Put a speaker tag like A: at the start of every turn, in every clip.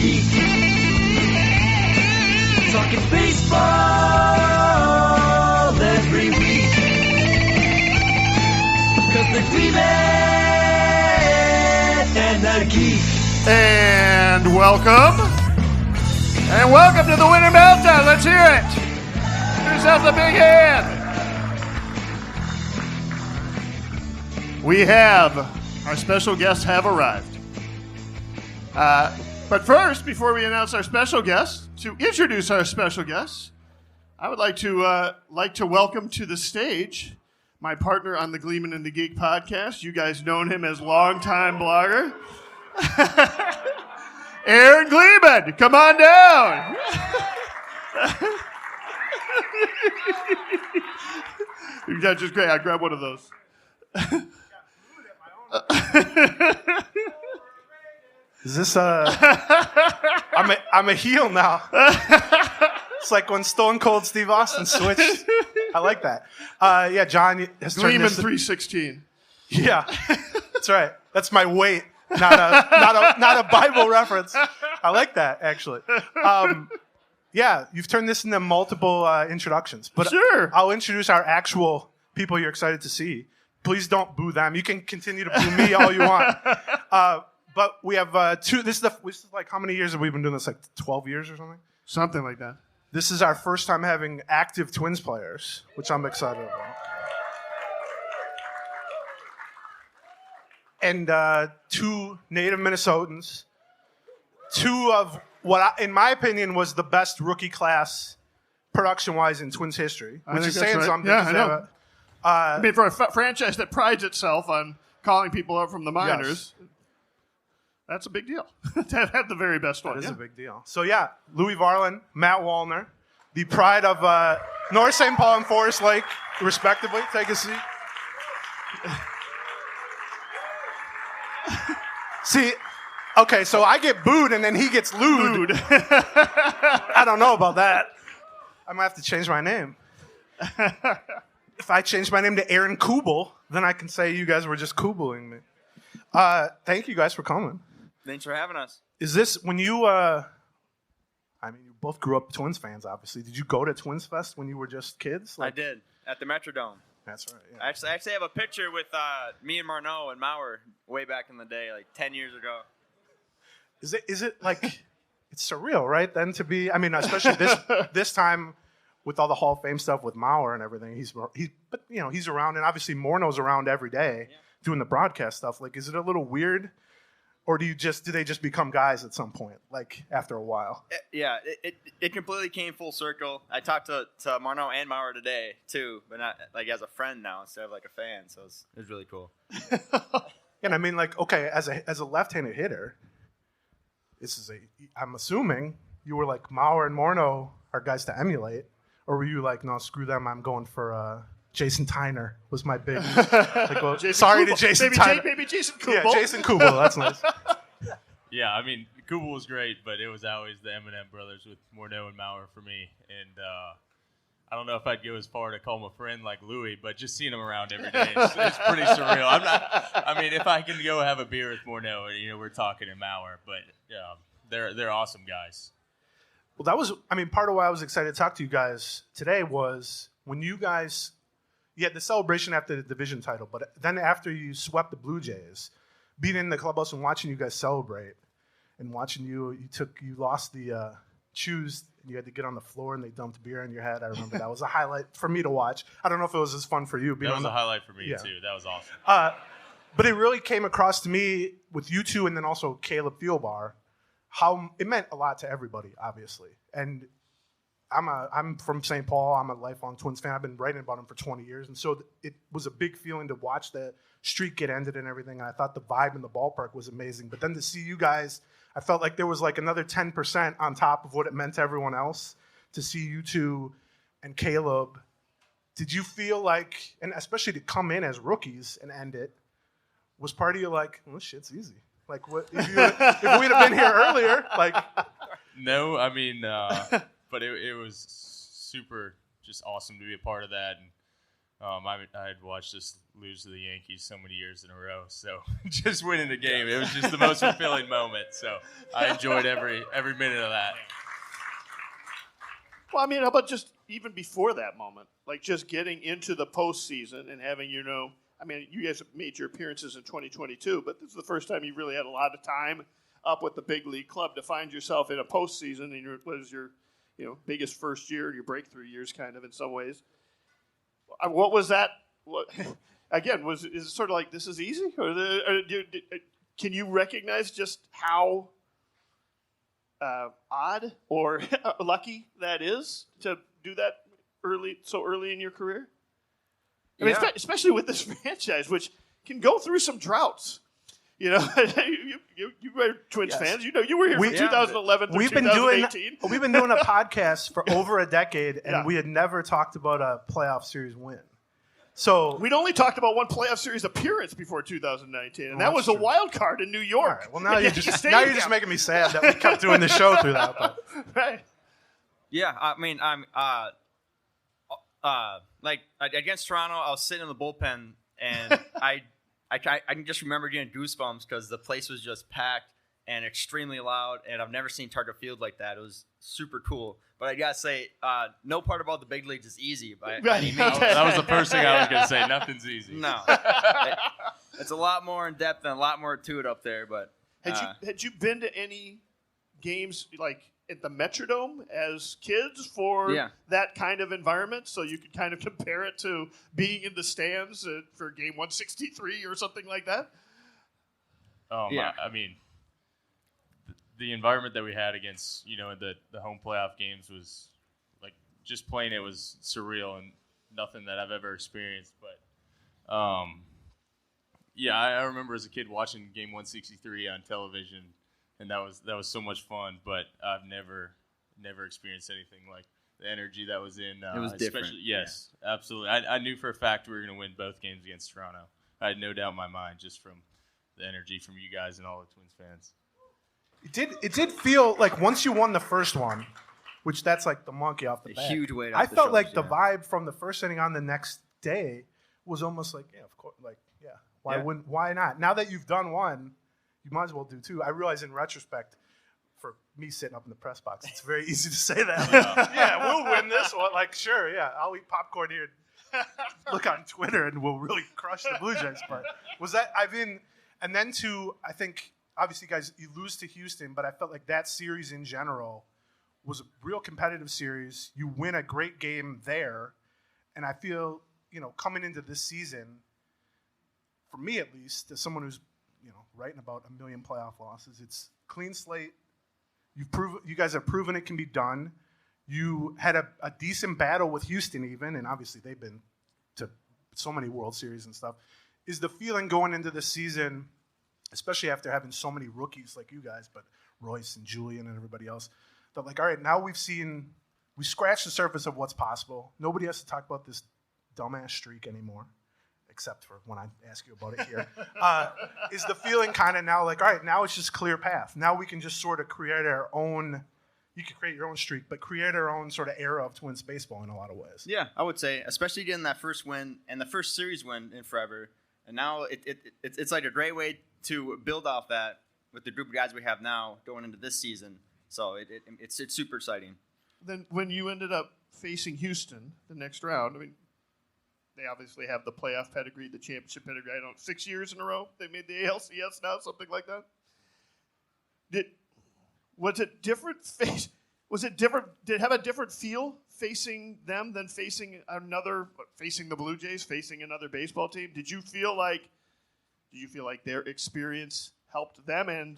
A: Geek. Talking baseball every week. Cause the Gleeman and the Geek.
B: And welcome. And welcome to the Winter Meltdown. Let's hear it. Give yourself a big hand. We have, our special guests have arrived. But first, before we announce our special guests, to introduce our special guests, I would like to welcome to the stage my partner on the Gleeman and the Geek podcast. You guys know him as longtime blogger, Aaron Gleeman. Come on down. That's just great. I grab one of those.
C: Is this I'm a heel now. It's like when Stone Cold Steve Austin switched. I like that. Yeah, John has turned
B: Gleeman
C: this
B: 316.
C: Yeah, that's right. That's my weight, not a Bible reference. I like that actually. Yeah, you've turned this into multiple introductions, but
B: sure.
C: I'll introduce our actual people you're excited to see. Please don't boo them. You can continue to boo me all you want. But we have two. This is like, how many years have we been doing this? Like 12 years or something?
B: Something like that.
C: This is our first time having active Twins players, which I'm excited about. And two native Minnesotans. Two of what, in my opinion, was the best rookie class production-wise in Twins history. Which is saying something.
B: Yeah, I know. I mean, for a franchise that prides itself on calling people up from the minors, yes. That's a big deal. To have the very best one.
C: That is a big deal. So, yeah, Louie Varland, Matt Wallner, the pride of North St. Paul and Forest Lake, respectively. Take a seat. See, okay, so I get booed and then he gets lewd. I don't know about that. I might have to change my name. If I change my name to Aaron Kubel, then I can say you guys were just Kubeling me. Thank you guys for coming.
D: Thanks for having us.
C: Is this when you, I mean, you both grew up Twins fans, obviously. Did you go to Twins Fest when you were just kids?
D: I did, at the Metrodome.
C: That's right. Yeah.
D: I actually have a picture with me and Marneau and Maurer way back in the day, like 10 years ago.
C: Is it like, it's surreal, right? Then to be, I mean, especially this time with all the Hall of Fame stuff with Maurer and everything, but you know, he's around, and obviously Morneau's around every day doing the broadcast stuff. Like, is it a little weird? Or do they just become guys at some point, like after a while?
D: It completely came full circle. I talked to Marneau and Maurer today too, but not like as a friend now instead of like a fan. So it was really cool.
C: And I mean, like, okay, as a left-handed hitter, I'm assuming you were like Maurer and Morneau are guys to emulate, or were you like, no, screw them, I'm going for Jason Tyner was my big. Like, well, sorry
B: Kubel.
C: to Jason Tyner.
B: Maybe Jason Kubel.
C: Yeah, Jason Kubel. That's nice.
E: Yeah, I mean, Kubel was great, but it was always the Eminem brothers with Morneau and Maurer for me. And I don't know if I'd go as far to call him a friend like Louie, but just seeing him around every day, it's pretty surreal. I mean, if I can go have a beer with Morneau, you know, we're talking to Maurer, but they're awesome guys.
C: Well, that was, I mean, part of why I was excited to talk to you guys today was when you guys. You had the celebration after the division title, but then after you swept the Blue Jays, being in the clubhouse and watching you guys celebrate, and watching you lost the shoes, and you had to get on the floor and they dumped beer in your head. I remember that was a highlight for me to watch. I don't know if it was as fun for you.
E: That was a highlight for me too. That was awesome.
C: But it really came across to me with you two, and then also Caleb Thielbar, how it meant a lot to everybody, obviously, and. I'm from St. Paul. I'm a lifelong Twins fan. I've been writing about them for 20 years. And so it was a big feeling to watch the streak get ended and everything. And I thought the vibe in the ballpark was amazing. But then to see you guys, I felt like there was like another 10% on top of what it meant to everyone else to see you two and Caleb. Did you feel like, and especially to come in as rookies and end it, was part of you like, well, this shit's easy? Like, what if we'd have been here earlier? Like,
E: no, I mean, but it was super just awesome to be a part of that. And I had watched us lose to the Yankees so many years in a row, so just winning the game, it was just the most fulfilling moment. So I enjoyed every minute of that.
B: Well, I mean, how about just even before that moment, like just getting into the postseason and having, I mean, you guys have made your appearances in 2022, but this is the first time you really had a lot of time up with the big league club to find yourself in a postseason, and what is your, biggest first year, your breakthrough years, kind of in some ways. What was that? Again, is it sort of like this is easy, or can you recognize just how odd or lucky that is to do that so early in your career? I mean, especially with this franchise, which can go through some droughts. You were Twins fans. You were here from 2011 to 2018.
C: We've been doing a podcast for over a decade, and we had never talked about a playoff series win. So
B: we'd only talked about one playoff series appearance before 2019, and that was a wild card in New York.
C: Right. Well, now you're just making me sad that we kept doing the show through that. But.
B: Right.
D: Yeah, I mean, I'm like against Toronto, I was sitting in the bullpen, and I can just remember getting goosebumps because the place was just packed and extremely loud, and I've never seen Target Field like that. It was super cool. But I gotta say, no part about the big leagues is easy by any means.
E: That was the first thing I was gonna say. Nothing's easy.
D: No, it's a lot more in depth and a lot more to it up there. But
B: had you been to any games like at the Metrodome as kids for that kind of environment, so you could kind of compare it to being in the stands for game 163 or something like that?
E: I mean, the environment that we had against, the home playoff games was like just playing it was surreal and nothing that I've ever experienced. But I remember as a kid watching game 163 on television, and that was so much fun. But I've never experienced anything like the energy that was in.
D: It was different.
E: Yes, absolutely. I knew for a fact we were going to win both games against Toronto. I had no doubt in my mind just from the energy from you guys and all the Twins fans.
C: It did feel like once you won the first one, which that's like the monkey off the back.
D: Huge weight.
C: I felt like the vibe from the first inning on the next day was almost like, of course, why not? Now that you've done one, you might as well do two. I realize in retrospect, for me sitting up in the press box, it's very easy to say that. We'll win this one. Like, sure, I'll eat popcorn here and look on Twitter and we'll really crush the Blue Jays. But and then I think, obviously, guys, you lose to Houston, but I felt like that series in general was a real competitive series. You win a great game there, and I feel, coming into this season, for me at least, as someone who's, writing about 1 million playoff losses, it's clean slate. You guys have proven it can be done. You had a decent battle with Houston even, and obviously they've been to so many World Series and stuff. Is the feeling going into this season, especially after having so many rookies like you guys, but Royce and Julian and everybody else, that like, all right, now we scratched the surface of what's possible. Nobody has to talk about this dumbass streak anymore, except for when I ask you about it here. Is the feeling kind of now like, all right, now it's just clear path. Now we can just sort of create our own, you can create your own streak, but create our own sort of era of Twins baseball in a lot of ways.
D: Yeah, I would say, especially getting that first win and the first series win in forever. And now it's like a great way to build off that with the group of guys we have now going into this season. So it's super exciting.
B: Then when you ended up facing Houston the next round, I mean, they obviously have the playoff pedigree, the championship pedigree. 6 years in a row they made the ALCS now, something like that. Was it different? Was it different? Did it have a different feel facing them than facing the Blue Jays, facing another baseball team? Did you feel like their experience helped them? And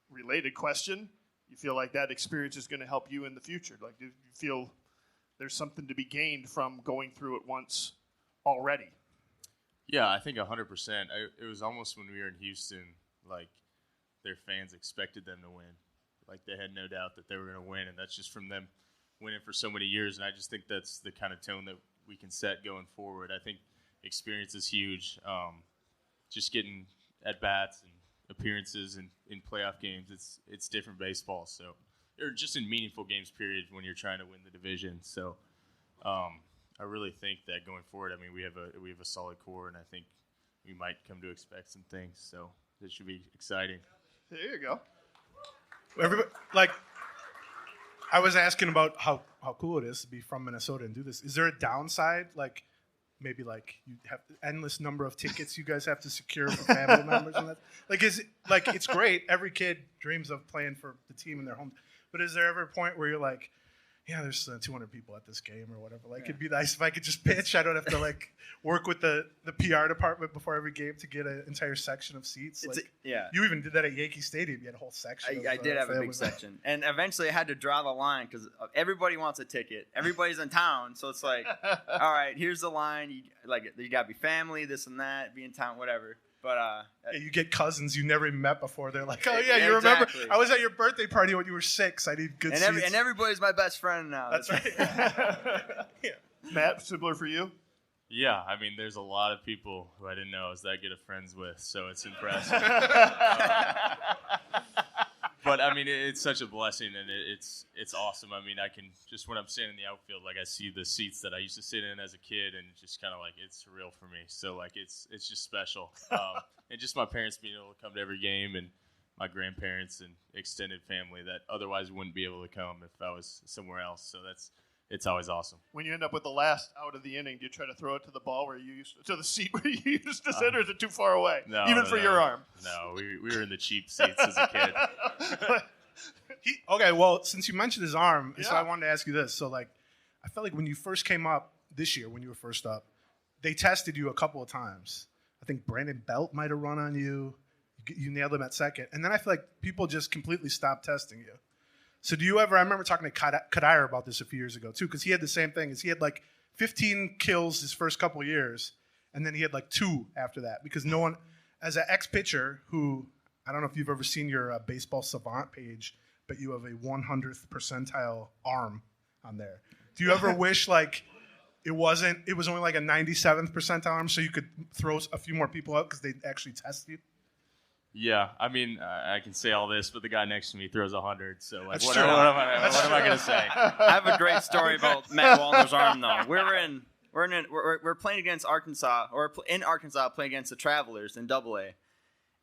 B: related question, you feel like that experience is going to help you in the future? Like, do you feel there's something to be gained from going through it once already?
E: Yeah, I think 100%. It was almost when we were in Houston, like their fans expected them to win. Like they had no doubt that they were going to win, and that's just from them winning for so many years. And I just think that's the kind of tone that we can set going forward. I think experience is huge. Just getting at bats and appearances in playoff games, it's different baseball. So, or just in meaningful games, period, when you're trying to win the division. So, I really think that going forward, I mean, we have a solid core, and I think we might come to expect some things. So this should be exciting.
B: There you go.
C: Everybody, like, I was asking about how cool it is to be from Minnesota and do this. Is there a downside? Like, maybe like you have endless number of tickets you guys have to secure for family members and that. Like, is it like it's great? Every kid dreams of playing for the team in their home. But is there ever a point where you're like, yeah, there's 200 people at this game or whatever. Like, it'd be nice if I could just pitch. I don't have to like work with the PR department before every game to get an entire section of seats. Like, you even did that at Yankee Stadium. You had a whole section.
D: I did have a big section, and eventually I had to draw the line because everybody wants a ticket. Everybody's in town, so it's like, all right, here's the line. You got to be family, this and that, be in town, whatever. But
C: you get cousins you never even met before. They're like, oh yeah, you remember? I was at your birthday party when you were 6. I need good seats.
D: And everybody's my best friend now.
C: That's right.
B: Yeah. Matt, similar for you?
E: Yeah, I mean, there's a lot of people who I didn't know I was that good of friends with, so it's impressive. But I mean, it's such a blessing, and it's awesome. I mean, I can just when I'm standing in the outfield, like I see the seats that I used to sit in as a kid, and just kind of like it's surreal for me. So like it's just special, and just my parents being able to come to every game, and my grandparents and extended family that otherwise wouldn't be able to come if I was somewhere else. So it's always awesome.
B: When you end up with the last out of the inning, do you try to throw it to the ball where you used to the seat where you used to sit, or is it too far away?
E: No,
B: even for your arm.
E: No, we were in the cheap seats as a kid.
C: Okay, well, since you mentioned his arm, so I wanted to ask you this. So, like, I felt like when you first came up this year, when you were first up, they tested you a couple of times. I think Brandon Belt might have run on you. You nailed him at second. And then I feel like people just completely stopped testing you. So do you ever – I remember talking to Kadire about this a few years ago, too, because he had the same thing. He had, like, 15 kills his first couple of years, and then he had, like, 2 after that because no one – as an ex-pitcher who – I don't know if you've ever seen your baseball savant page, but you have a 100th percentile arm on there. Do you ever wish, like, it was only like a 97th percentile arm so you could throw a few more people out because they actually test you?
E: Yeah, I mean, I can say all this, but the guy next to me throws 100. So, like,
C: That's
E: what
C: true.
E: am I going to say?
D: I have a great story about Matt Wallner's arm, though. We're playing against Arkansas, or in Arkansas, playing against the Travelers in AA.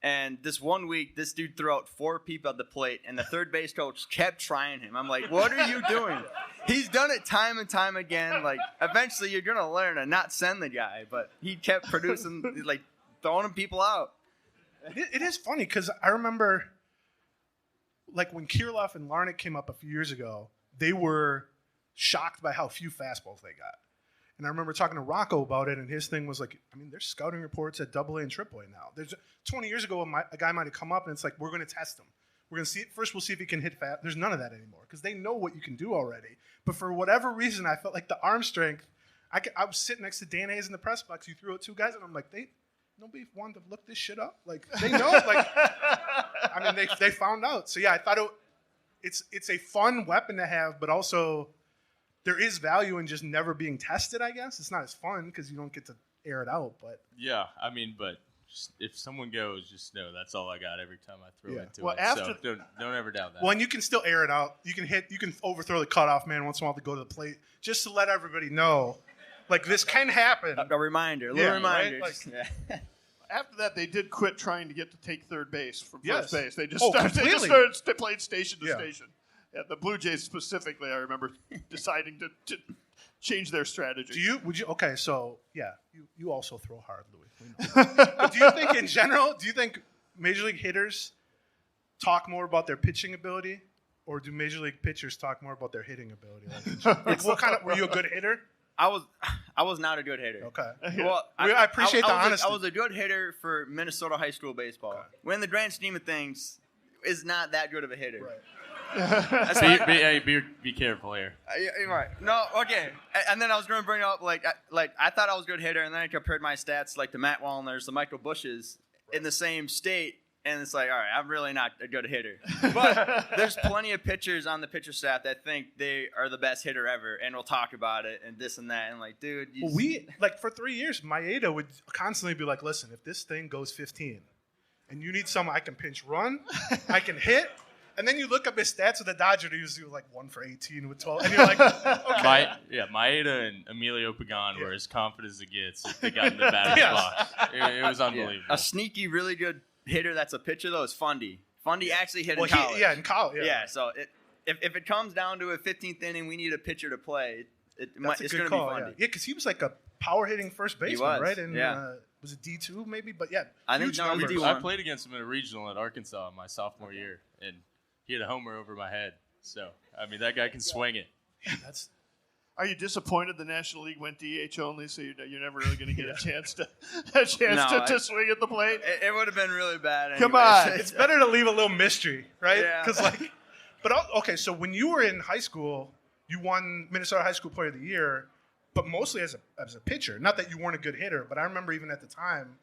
D: And this one week, this dude threw out 4 people at the plate, and the third base coach kept trying him. I'm like, what are you doing? He's done it time and time again. Like, eventually you're going to learn to not send the guy. But he kept producing, like, throwing people out.
C: It is funny because I remember, like, when Kirilloff and Larnach came up a few years ago, they were shocked by how few fastballs they got. And I remember talking to Rocco about it, and his thing was like, I mean, there's scouting reports at AA and AAA now. There's 20 years ago, a guy might have come up, and it's like, we're going to test him. We're going to see it. First, we'll see if he can hit fast. There's none of that anymore because they know what you can do already. But for whatever reason, I felt like the arm strength. I was sitting next to Dan Hayes in the press box. You threw out 2 guys, and I'm like, nobody wanted to look this shit up. Like, they know. Like, I mean, they found out. So yeah, I thought it's a fun weapon to have, but also there is value in just never being tested, I guess. It's not as fun because you don't get to air it out. But
E: yeah, I mean, but if someone goes, just know that's all I got every time I throw into it.
B: After
E: so don't ever doubt that.
C: Well, and you can still air it out. You can overthrow the cutoff man once in a while to go to the plate, just to let everybody know, like, this can happen.
D: A reminder, a little reminder.
C: Right? Like,
B: after that, they did quit trying to get to take third base from first base. They just
C: completely.
B: started playing station to station. Yeah, the Blue Jays specifically, I remember deciding to change their strategy.
C: Okay, so yeah, you also throw hard, Louie. But do you think in general, Major League hitters talk more about their pitching ability, or do Major League pitchers talk more about their hitting ability? Like, what kind of, were you a good hitter?
D: I was not a good hitter.
C: Okay.
D: Well,
C: I appreciate the honesty.
D: I was a good hitter for Minnesota high school baseball. Okay. When in the grand scheme of things, is not that good of a hitter.
C: Right.
E: Be careful here.
D: Right. No, okay. And then I was going to bring up, like I thought I was a good hitter, and then I compared my stats, like, to Matt Wallner's, the Michael Bush's, in the same state, and it's like, all right, I'm really not a good hitter. But there's plenty of pitchers on the pitcher staff that think they are the best hitter ever, and we'll talk about it, and this and that, and like, dude.
C: For 3 years, Maeda would constantly be like, listen, if this thing goes 15, and you need someone, I can pinch run, I can hit, And then you look up his stats with the Dodgers, he was like 1 for 18 with 12. And you're like, okay.
E: Maeda and Emilio Pagan were as confident as it gets if they got in the batter's box. It was unbelievable.
D: A sneaky, really good hitter that's a pitcher, though, is Fundy. Fundy actually hit in college.
C: In college.
D: Yeah, so if it comes down to a 15th inning, we need a pitcher to play, it's going to be Fundy.
C: Yeah, because he was like a power-hitting first baseman, right? And was it D2 maybe? But yeah,
D: I think
C: numbers.
E: I played against him in a regional at Arkansas my sophomore year, and he had a homer over my head. So, I mean, that guy can swing it.
C: Yeah,
B: Are you disappointed the National League went DH only, so you're never really going to get a chance to swing at the plate?
D: It would have been really bad. Anyways.
B: Come on,
C: it's better to leave a little mystery, right?
D: Yeah.
C: Because okay, so when you were in high school, you won Minnesota High School Player of the Year, but mostly as a pitcher. Not that you weren't a good hitter, but I remember even at the time,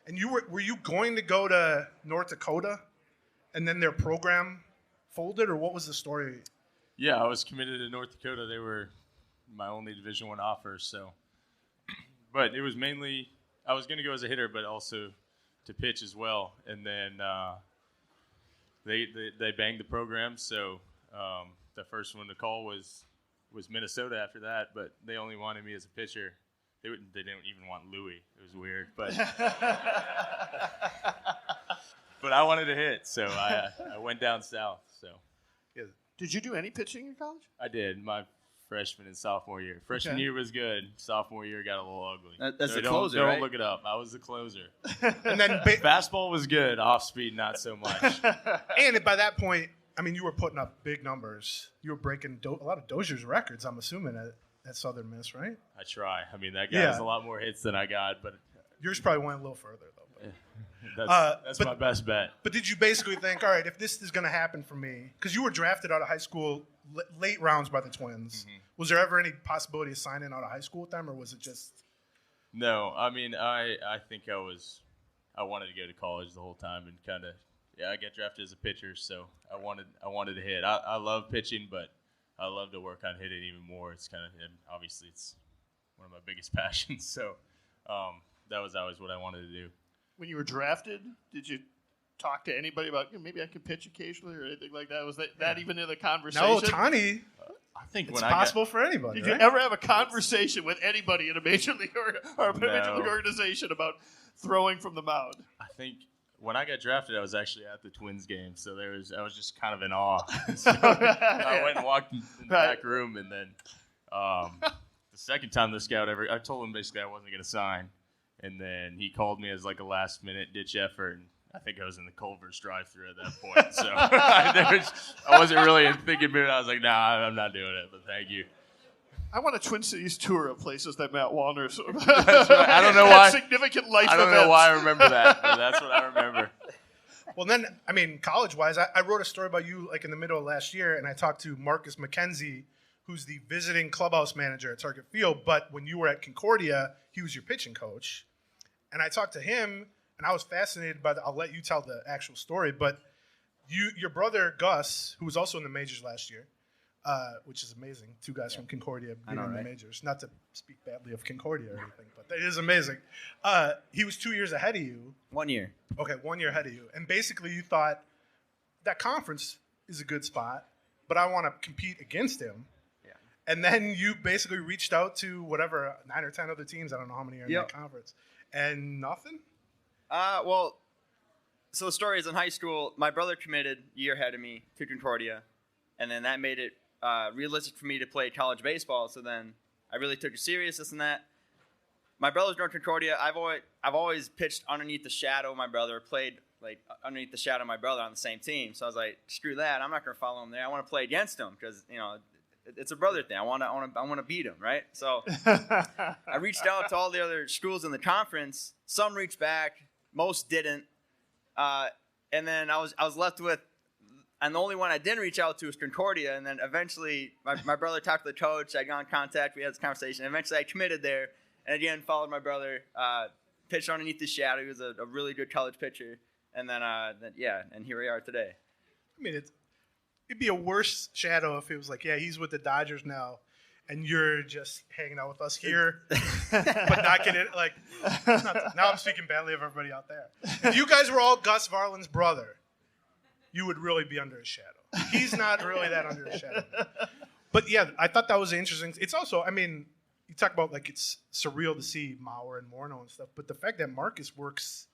C: and were you going to go to North Dakota, and then their program folded, or what was the story?
E: Yeah, I was committed to North Dakota. They were my only Division I offer. So, but it was mainly I was going to go as a hitter, but also to pitch as well. And then they banged the program. So the first one to call was Minnesota after that. But they only wanted me as a pitcher. They didn't even want Louie. It was weird, but but I wanted to hit, so I went down south. So.
B: Did you do any pitching in college?
E: I did. My freshman and sophomore year. Freshman year was good. Sophomore year got a little ugly.
D: That's the closer,
E: Don't
D: right?
E: look it up. I was the closer.
C: And then
E: fastball was good. Off speed, not so much.
C: And by that point, I mean, you were putting up big numbers. You were breaking a lot of Dozier's records, I'm assuming, at Southern Miss, right?
E: I try. I mean, that guy has a lot more hits than I got, but
C: yours probably went a little further, though.
E: That's my best bet.
C: But did you basically think, all right, if this is going to happen for me, because you were drafted out of high school late rounds by the Twins, was there ever any possibility of signing out of high school with them, or was it just?
E: No, I mean, I think I wanted to go to college the whole time and kind of, I got drafted as a pitcher, so I wanted to hit. I love pitching, but I love to work on hitting even more. It's kind of, and obviously it's one of my biggest passions, so that was always what I wanted to do.
B: When you were drafted, did you talk to anybody about maybe I could pitch occasionally or anything like that? Was that even in the conversation?
C: No, Tani.
E: I think
C: it's possible for anybody.
B: Did you ever have a conversation with anybody in a major league or a major league organization about throwing from the mound?
E: I think when I got drafted, I was actually at the Twins game, so I was just kind of in awe. So I went and walked in the back room, and then the second time the scout I told him basically I wasn't going to sign. And then he called me as like a last-minute ditch effort, and I think I was in the Culver's drive-thru at that point. So I wasn't really in thinking mood. I was like, nah, I'm not doing it, but thank you.
B: I want a Twin Cities tour of places that Matt Wallner
E: That's right. I don't know why.
B: Significant life
E: I don't
B: events.
E: know why I remember that, but that's what I remember.
C: Well, then, I mean, college-wise, I wrote a story about you like in the middle of last year, and I talked to Marcus McKenzie, who's the visiting clubhouse manager at Target Field. But when you were at Concordia, he was your pitching coach. And I talked to him, and I was fascinated by I'll let you tell the actual story, but your brother, Gus, who was also in the majors last year, which is amazing, 2 guys from Concordia being in the majors. Not to speak badly of Concordia or anything, but it is amazing. He was 2 years ahead of you.
D: 1 year.
C: Okay, 1 year ahead of you. And basically you thought, that conference is a good spot, but I want to compete against him.
D: Yeah.
C: And then you basically reached out to whatever, 9 or 10 other teams. I don't know how many are in that conference. And nothing?
D: Well, so the story is in high school, my brother committed a year ahead of me to Concordia, and then that made it realistic for me to play college baseball. So then I really took it serious, this and that. My brother's going to Concordia. I've always pitched underneath the shadow of my brother, played like underneath the shadow of my brother on the same team. So I was like, screw that. I'm not going to follow him there. I want to play against him because, it's a brother thing. I want to beat him, right? So I reached out to all the other schools in the conference. Some reached back, most didn't, and then I was left with, and the only one I didn't reach out to was Concordia. And then eventually, my brother talked to the coach. I got in contact. We had this conversation. Eventually, I committed there, and again followed my brother. Pitched underneath the shadow. He was a really good college pitcher, and then and here we are today.
C: I mean, it'd be a worse shadow if it was like, he's with the Dodgers now, and you're just hanging out with us here, but not getting it. Like, now I'm speaking badly of everybody out there. If you guys were all Gus Varland's brother, you would really be under his shadow. He's not really that under his shadow. But yeah, I thought that was interesting. It's also, I mean, you talk about like it's surreal to see Mauer and Morneau and stuff, but the fact that Marcus works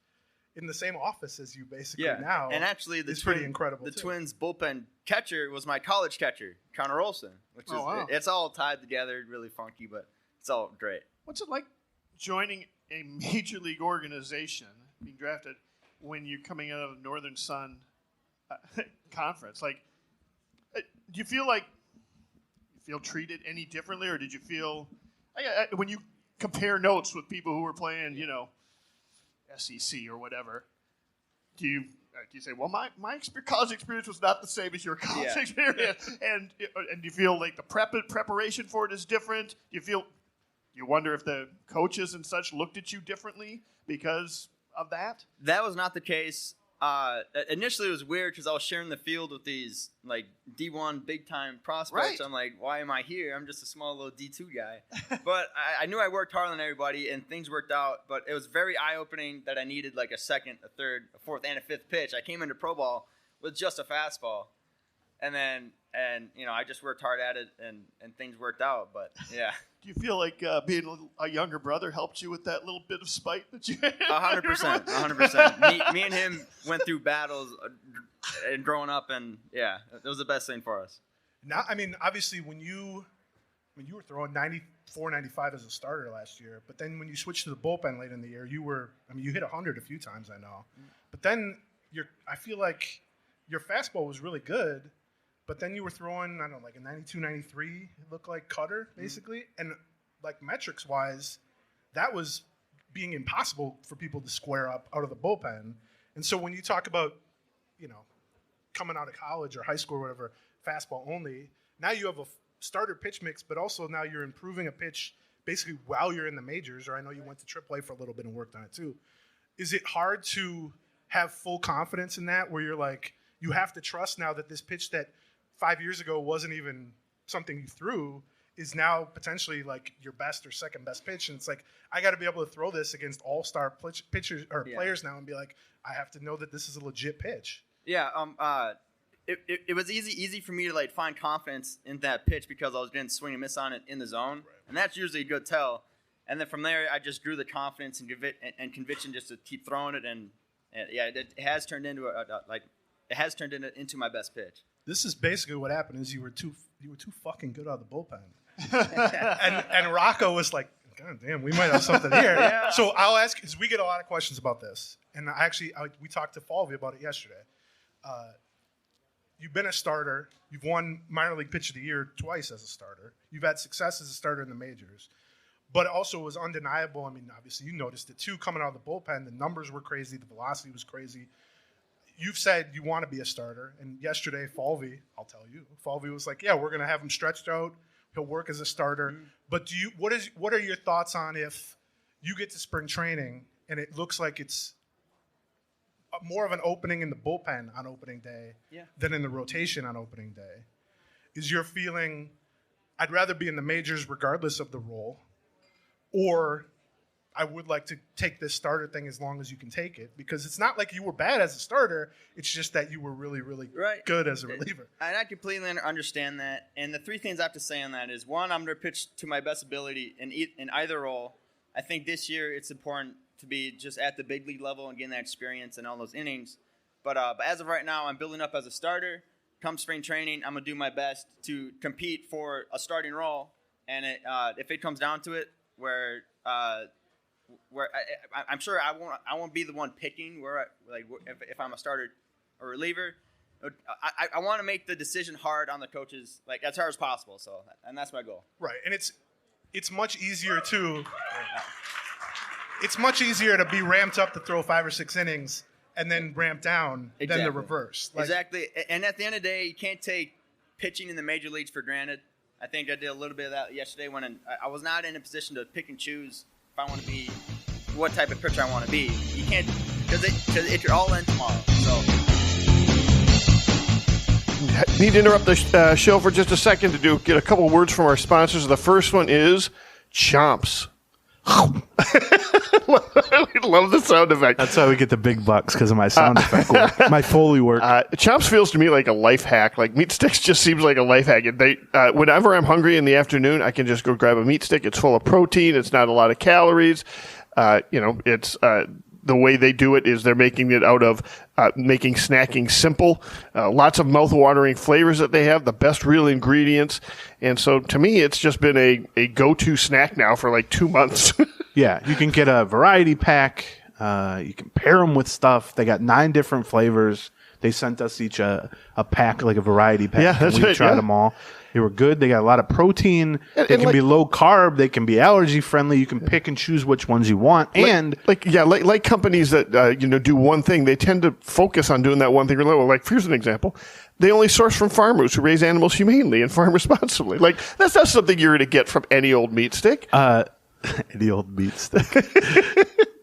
C: in the same office as you basically now,
D: and actually
C: is pretty incredible.
D: The
C: too.
D: Twins bullpen catcher was my college catcher, Connor Olson, which is
B: wow.
D: it's all tied together, really funky, but it's all great.
B: What's it like joining a major league organization, being drafted, when you're coming out of Northern Sun Conference? Like, do you feel treated any differently, or did you feel when you compare notes with people who were playing, SEC or whatever? Do you say, well, my college experience was not the same as your college experience, and do you feel like the preparation for it is different? Do you wonder if the coaches and such looked at you differently because of that?
D: That was not the case. Initially, it was weird because I was sharing the field with these like D1 big time prospects.
B: Right.
D: I'm like, why am I here? I'm just a small little D2 guy. But I knew I worked harder than everybody, and things worked out. But it was very eye opening that I needed like a second, a third, a fourth, and a fifth pitch. I came into pro ball with just a fastball, and I just worked hard at it, and things worked out. But yeah.
B: Do you feel like being a younger brother helped you with that little bit of spite that you had?
D: 100%. Me and him went through battles and growing up, and yeah, it was the best thing for us.
C: Now, I mean, obviously, when you were throwing 94, 95 as a starter last year, but then when you switched to the bullpen late in the year, you hit 100 a few times, I know. But then I feel like your fastball was really good. But then you were throwing, I don't know, like a 92, 93, it looked like cutter, basically. Mm-hmm. And, like, metrics-wise, that was being impossible for people to square up out of the bullpen. And so when you talk about, coming out of college or high school or whatever, fastball only, now you have a starter pitch mix, but also now you're improving a pitch basically while you're in the majors, or I know you went to AAA for a little bit and worked on it too. Is it hard to have full confidence in that where you're like, you have to trust now that this pitch that 5 years ago wasn't even something you threw is now potentially like your best or second best pitch, and it's like I got to be able to throw this against all-star pitchers or players now and be like, I have to know that this is a legit pitch.
D: Yeah, it was easy for me to like find confidence in that pitch because I was getting swing and miss on it in the zone, right. And that's usually a good tell. And then from there, I just grew the confidence and conviction just to keep throwing it, and it has turned into into my best pitch. This
C: is basically what happened: is you were too fucking good out of the bullpen, and Rocco was like, God damn, we might have something here. Yeah. So I'll ask, because we get a lot of questions about this, and we talked to Falvey about it yesterday. You've been a starter. You've won minor league pitch of the year twice as a starter. You've had success as a starter in the majors, but it also was undeniable. I mean, obviously you noticed it too. Coming out of the bullpen, the numbers were crazy. The velocity was crazy. You've said you want to be a starter, and yesterday, Falvey was like, yeah, we're going to have him stretched out. He'll work as a starter. Mm-hmm. But what are your thoughts on if you get to spring training and it looks like it's more of an opening in the bullpen on opening day than in the rotation on opening day? Is your feeling, I'd rather be in the majors regardless of the role, or I would like to take this starter thing as long as you can take it, because it's not like you were bad as a starter. It's just that you were really, really good as a reliever.
D: And I completely understand that. And the three things I have to say on that is, one, I'm going to pitch to my best ability in either role. I think this year it's important to be just at the big league level and getting that experience and all those innings. But as of right now, I'm building up as a starter. Come spring training, I'm going to do my best to compete for a starting role. And if it comes down to it, where I'm sure I won't be the one picking if I'm a starter or reliever. I want to make the decision hard on the coaches, like as hard as possible. So, and that's my goal.
C: Right, and it's much easier to be ramped up to throw 5 or 6 innings and then ramp down than the reverse.
D: Exactly, and at the end of the day, you can't take pitching in the major leagues for granted. I think I did a little bit of that yesterday when I was not in a position to pick and choose if I want to be what type of pitcher I want to be. You can't, because it could all end tomorrow. So
B: need to interrupt the show for just a second to get a couple words from our sponsors. The first one is Chomps. I love the sound effect.
C: That's why we get the big bucks, because of my sound effect work, my Foley work.
B: Chomps feels to me like a life hack. Like meat sticks just seems like a life hack. Whenever I'm hungry in the afternoon, I can just go grab a meat stick. It's full of protein. It's not a lot of calories. It's the way they do it is they're making it out of making snacking simple. Lots of mouth-watering flavors that they have, the best real ingredients. And so to me, it's just been a go-to snack now for like 2 months.
C: Yeah, you can get a variety pack. You can pair them with stuff. They got 9 different flavors. They sent us each a pack, like a variety pack.
B: Yeah, that's
C: and we
B: right,
C: tried
B: yeah.
C: them all. They were good. They got a lot of protein.
B: And
C: They can
B: like-
C: be low carb. They can be allergy friendly. You can pick and choose which ones you want. And
B: like companies that do one thing, they tend to focus on doing that one thing really well. Like here's an example. They only source from farmers who raise animals humanely and farm responsibly. Like that's not something you're going to get from any old meat stick.
C: the old meat stick.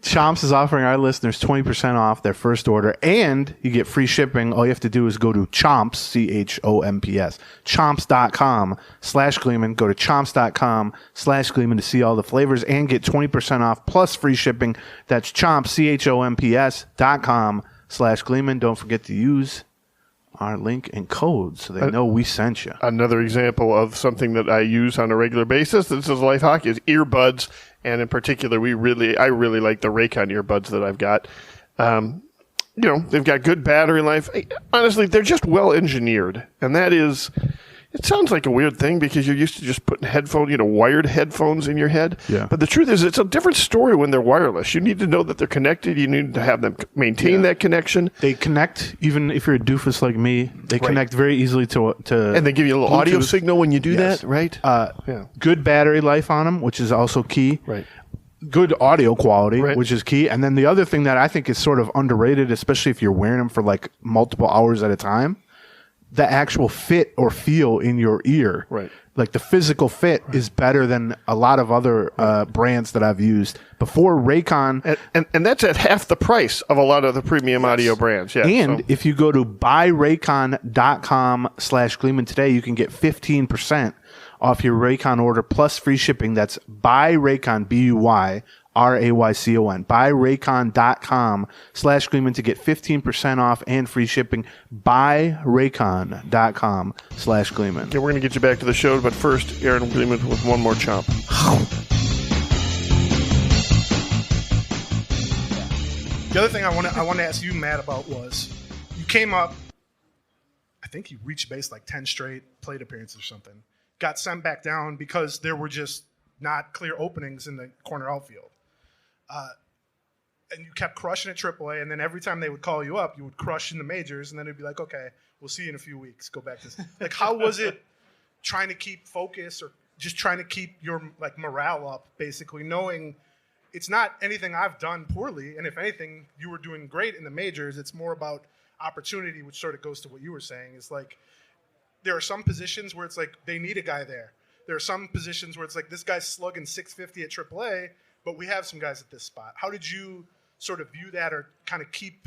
C: Chomps is offering our listeners 20% off their first order, and you get free shipping. All you have to do is go to Chomps, CHOMPS, Chomps.com/Gleeman. Go to Chomps.com/Gleeman to see all the flavors and get 20% off plus free shipping. That's Chomps, CHOMPS.com/Gleeman. Don't forget to use our link and code so they know we sent you.
B: Another example of something that I use on a regular basis, this is life hack, is earbuds. And in particular, I really like the Raycon earbuds that I've got. They've got good battery life. Honestly, they're just well engineered. And that is, it sounds like a weird thing because you're used to just putting wired headphones in your head.
C: Yeah.
B: But the truth is, it's a different story when they're wireless. You need to know that they're connected. You need to have them maintain that connection.
C: They connect, even if you're a doofus like me, they connect very easily to
B: And they give you a little audio
C: Bluetooth.
B: signal when you do
C: Yes.
B: that, right?
C: Good battery life on them, which is also key.
B: Right.
C: Good audio quality,
B: Right.
C: which is key. And then the other thing that I think is sort of underrated, especially if you're wearing them for like multiple hours at a time, the actual fit or feel in your ear.
B: Right.
C: Like the physical fit is better than a lot of other brands that I've used. Before Raycon.
B: And that's at half the price of a lot of the premium audio brands. Yeah.
C: And if you go to buyraycon.com/Gleeman today, you can get 15% off your Raycon order plus free shipping. That's buyraycon, BUYRAYCON, buyraycon.com/Gleeman to get 15% off and free shipping. Buyraycon.com/Gleeman.
B: Okay, we're going to get you back to the show, but first, Aaron Gleeman with one more chomp.
C: The other thing I want to ask you, Matt, about was you came up, I think you reached base like 10 straight plate appearances or something, got sent back down because there were just not clear openings in the corner outfield. And you kept crushing at AAA, and then every time they would call you up, you would crush in the majors, and then it'd be like, okay, we'll see you in a few weeks. Go back to this. Like, how was it trying to keep focus or just trying to keep your morale up, basically, knowing it's not anything I've done poorly, and if anything, you were doing great in the majors. It's more about opportunity, which sort of goes to what you were saying. Is like there are some positions where it's like they need a guy there. There are some positions where it's like this guy's slugging 650 at AAA, but we have some guys at this spot. How did you sort of view that or kind of keep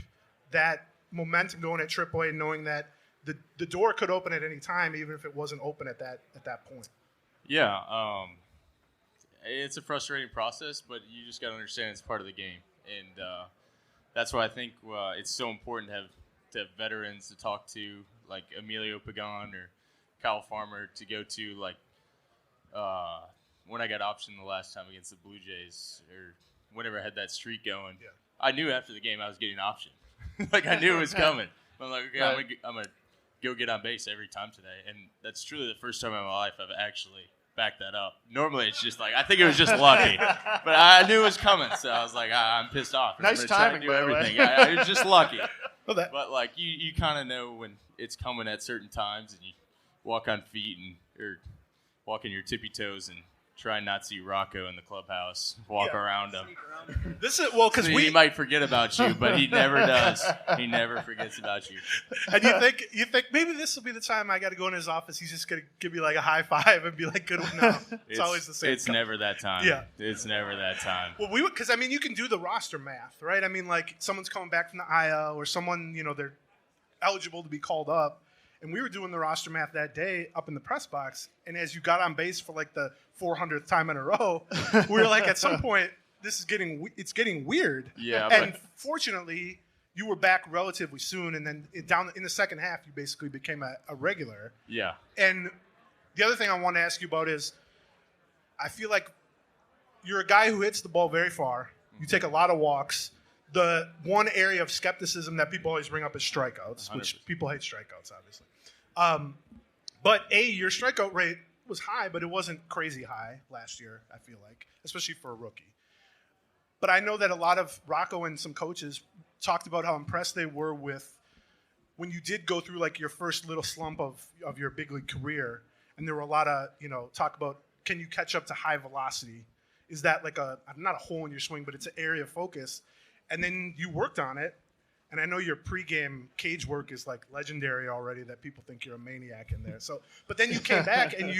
C: that momentum going at AAA, knowing that the door could open at any time, even if it wasn't open at that point?
E: Yeah, it's a frustrating process, but you just got to understand it's part of the game, and that's why I think it's so important to have veterans to talk to, like Emilio Pagan or Kyle Farmer, to go to, like when I got optioned the last time against the Blue Jays, or whenever I had that streak going. Yeah. I knew after the game I was getting optioned. Like I knew it was coming. I'm like, okay,
B: Right.
E: I'm gonna go get on base every time today, and that's truly the first time in my life I've actually backed that up. Normally it's just like I think it was just lucky, but I knew it was coming, so I was like, I'm pissed off. I'm
B: Nice
E: gonna try to
B: timing,
E: do
B: by the way.
E: everything. It was just lucky.
C: Well,
E: But like you kind of know when it's coming at certain times, and you walk on feet or walk in your tippy toes and try not to see Rocco in the clubhouse. Walk around him.
C: this is because
E: He might forget about you, but he never does. He never forgets about you.
C: And you think maybe this will be the time I got to go in his office. He's just gonna give me like a high five and be like, "Good one." No, it's always the same.
E: It's never that time.
C: Yeah.
E: It's never that time.
C: Well, because I mean, you can do the roster math, right? I mean, like someone's coming back from the IL or someone, they're eligible to be called up, And we were doing the roster math that day up in the press box. And as you got on base for like the 400th time in a row, we were like, at some point, it's getting weird.
E: Yeah.
C: And fortunately, you were back relatively soon. And then down in the second half, you basically became a regular.
E: Yeah.
C: And the other thing I want to ask you about is, I feel like you're a guy who hits the ball very far. You take a lot of walks. The one area of skepticism that people always bring up is strikeouts,
E: 100%.
C: which people hate strikeouts, obviously. But your strikeout rate was high, but it wasn't crazy high last year, I feel like, especially for a rookie. But I know that a lot of Rocco and some coaches talked about how impressed they were with when you did go through like your first little slump of your big league career, and there were a lot of, talk about, can you catch up to high velocity? Is that like not a hole in your swing, but it's an area of focus? And then you worked on it. And I know your pregame cage work is like legendary already, that people think you're a maniac in there. So, but then you came back and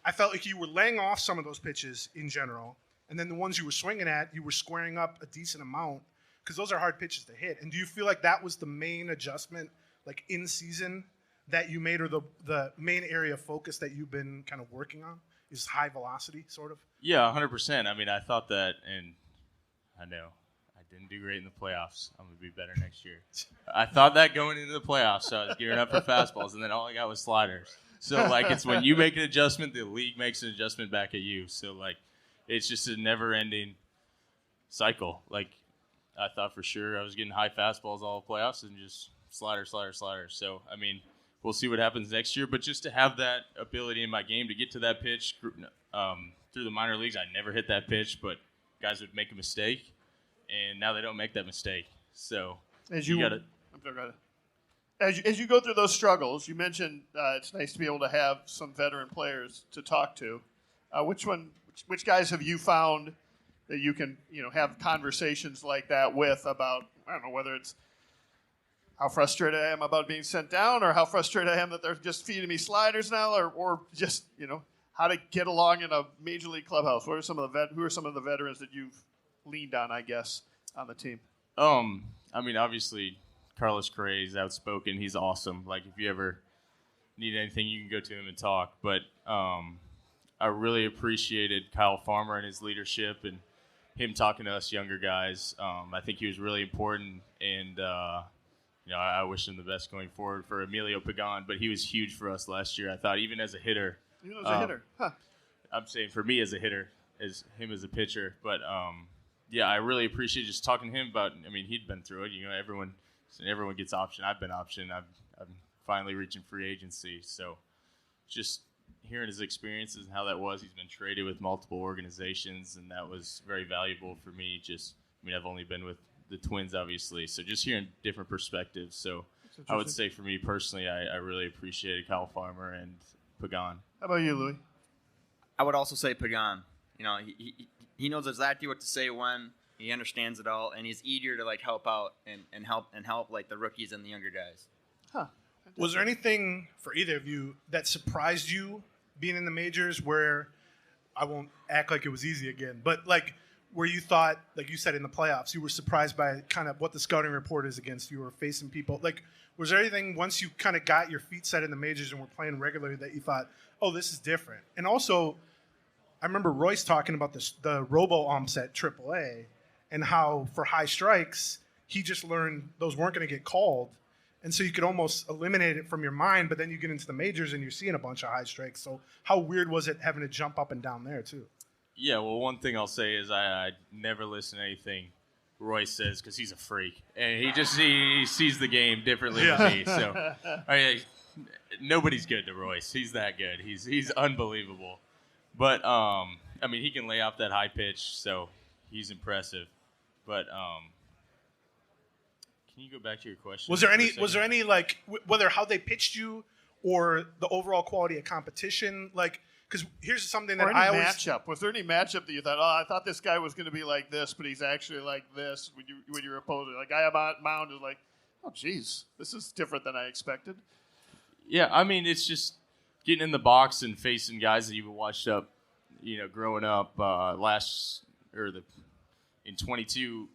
C: I felt like you were laying off some of those pitches in general. And then the ones you were swinging at, you were squaring up a decent amount, because those are hard pitches to hit. And do you feel like that was the main adjustment, like in season, that you made, or the main area of focus that you've been kind of working on is high velocity sort of?
E: Yeah, 100%. I mean, I thought that, and I know I didn't do great in the playoffs. I'm going to be better next year. I thought that going into the playoffs, so I was gearing up for fastballs, and then all I got was sliders. So, like, it's when you make an adjustment, the league makes an adjustment back at you. So, like, it's just a never-ending cycle. Like, I thought for sure I was getting high fastballs all the playoffs and just slider. So, I mean, we'll see what happens next year. But just to have that ability in my game to get to that pitch through the minor leagues, I never hit that pitch, but guys would make a mistake, and now they don't make that mistake. So
B: As
E: you
B: you
E: got to
B: As you go through those struggles, you mentioned it's nice to be able to have some veteran players to talk to. Which guys have you found that you can have conversations like that with about, I don't know, whether it's how frustrated I am about being sent down, or how frustrated I am that they're just feeding me sliders now, or just how to get along in a major league clubhouse? Who are some of the veterans that you've leaned on, I guess, on the team?
E: I mean, obviously, Carlos Correa is outspoken. He's awesome. Like, if you ever need anything, you can go to him and talk. But I really appreciated Kyle Farmer and his leadership and him talking to us younger guys. I think he was really important, and I wish him the best going forward for Emilio Pagan. But he was huge for us last year. I thought, even as a hitter.
B: Even as a hitter, huh?
E: I'm saying for me as a hitter, as him as a pitcher. But yeah, I really appreciate just talking to him about. I mean, he'd been through it. Everyone gets optioned. I've been optioned. I'm finally reaching free agency. So just hearing his experiences and how that was. He's been traded with multiple organizations, and that was very valuable for me. I've only been with the Twins, obviously. So just hearing different perspectives. So I would say for me personally, I really appreciated Kyle Farmer and Pagan.
B: How about you, Louie?
D: I would also say Pagan. He knows exactly what to say when. He understands it all, and he's eager to help out and help like the rookies and the younger guys.
B: Huh.
C: Was there anything for either of you that surprised you being in the majors, where I won't act like it was easy again, but where you thought, like you said in the playoffs, you were surprised by kind of what the scouting report is against you, or facing people? Was there anything once you kind of got your feet set in the majors and were playing regularly that you thought, oh, this is different? And also, I remember Royce talking about the robo-umps at AAA, and how for high strikes, he just learned those weren't going to get called. And so you could almost eliminate it from your mind, but then you get into the majors and you're seeing a bunch of high strikes. So how weird was it having to jump up and down there too?
E: Yeah, well, one thing I'll say is I never listen to anything Royce says, because he's a freak. And he sees the game differently than me. So nobody's good to Royce. He's that good. He's unbelievable. But, he can lay off that high pitch, so he's impressive. But can you go back to your question?
C: Was there any whether how they pitched you or the overall quality of competition? Because here's something that I always
B: matchup. Was there any matchup that you thought, I thought this guy was going to be like this, but he's actually like this when you're opposing? Guy on mound is like, oh, geez, this is different than I expected.
E: Yeah, it's just getting in the box and facing guys that you've watched up, growing up in 22.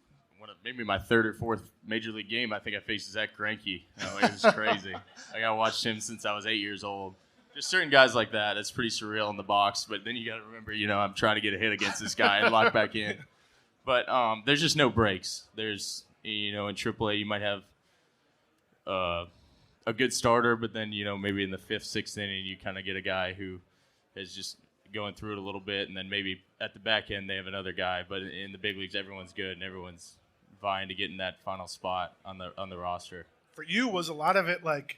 E: maybe my third or fourth major league game. I think I faced Zach Greinke. It was crazy. I watched him since I was 8 years old. Just certain guys like that. It's pretty surreal in the box. But then you got to remember, I'm trying to get a hit against this guy and lock back in. But there's just no breaks. There's, in AAA, you might have a good starter, but then, maybe in the fifth, sixth inning, you kind of get a guy who is just going through it a little bit, and then maybe at the back end they have another guy. But in the big leagues, everyone's good, and everyone's vying to get in that final spot on the roster.
C: For you, was a lot of it like,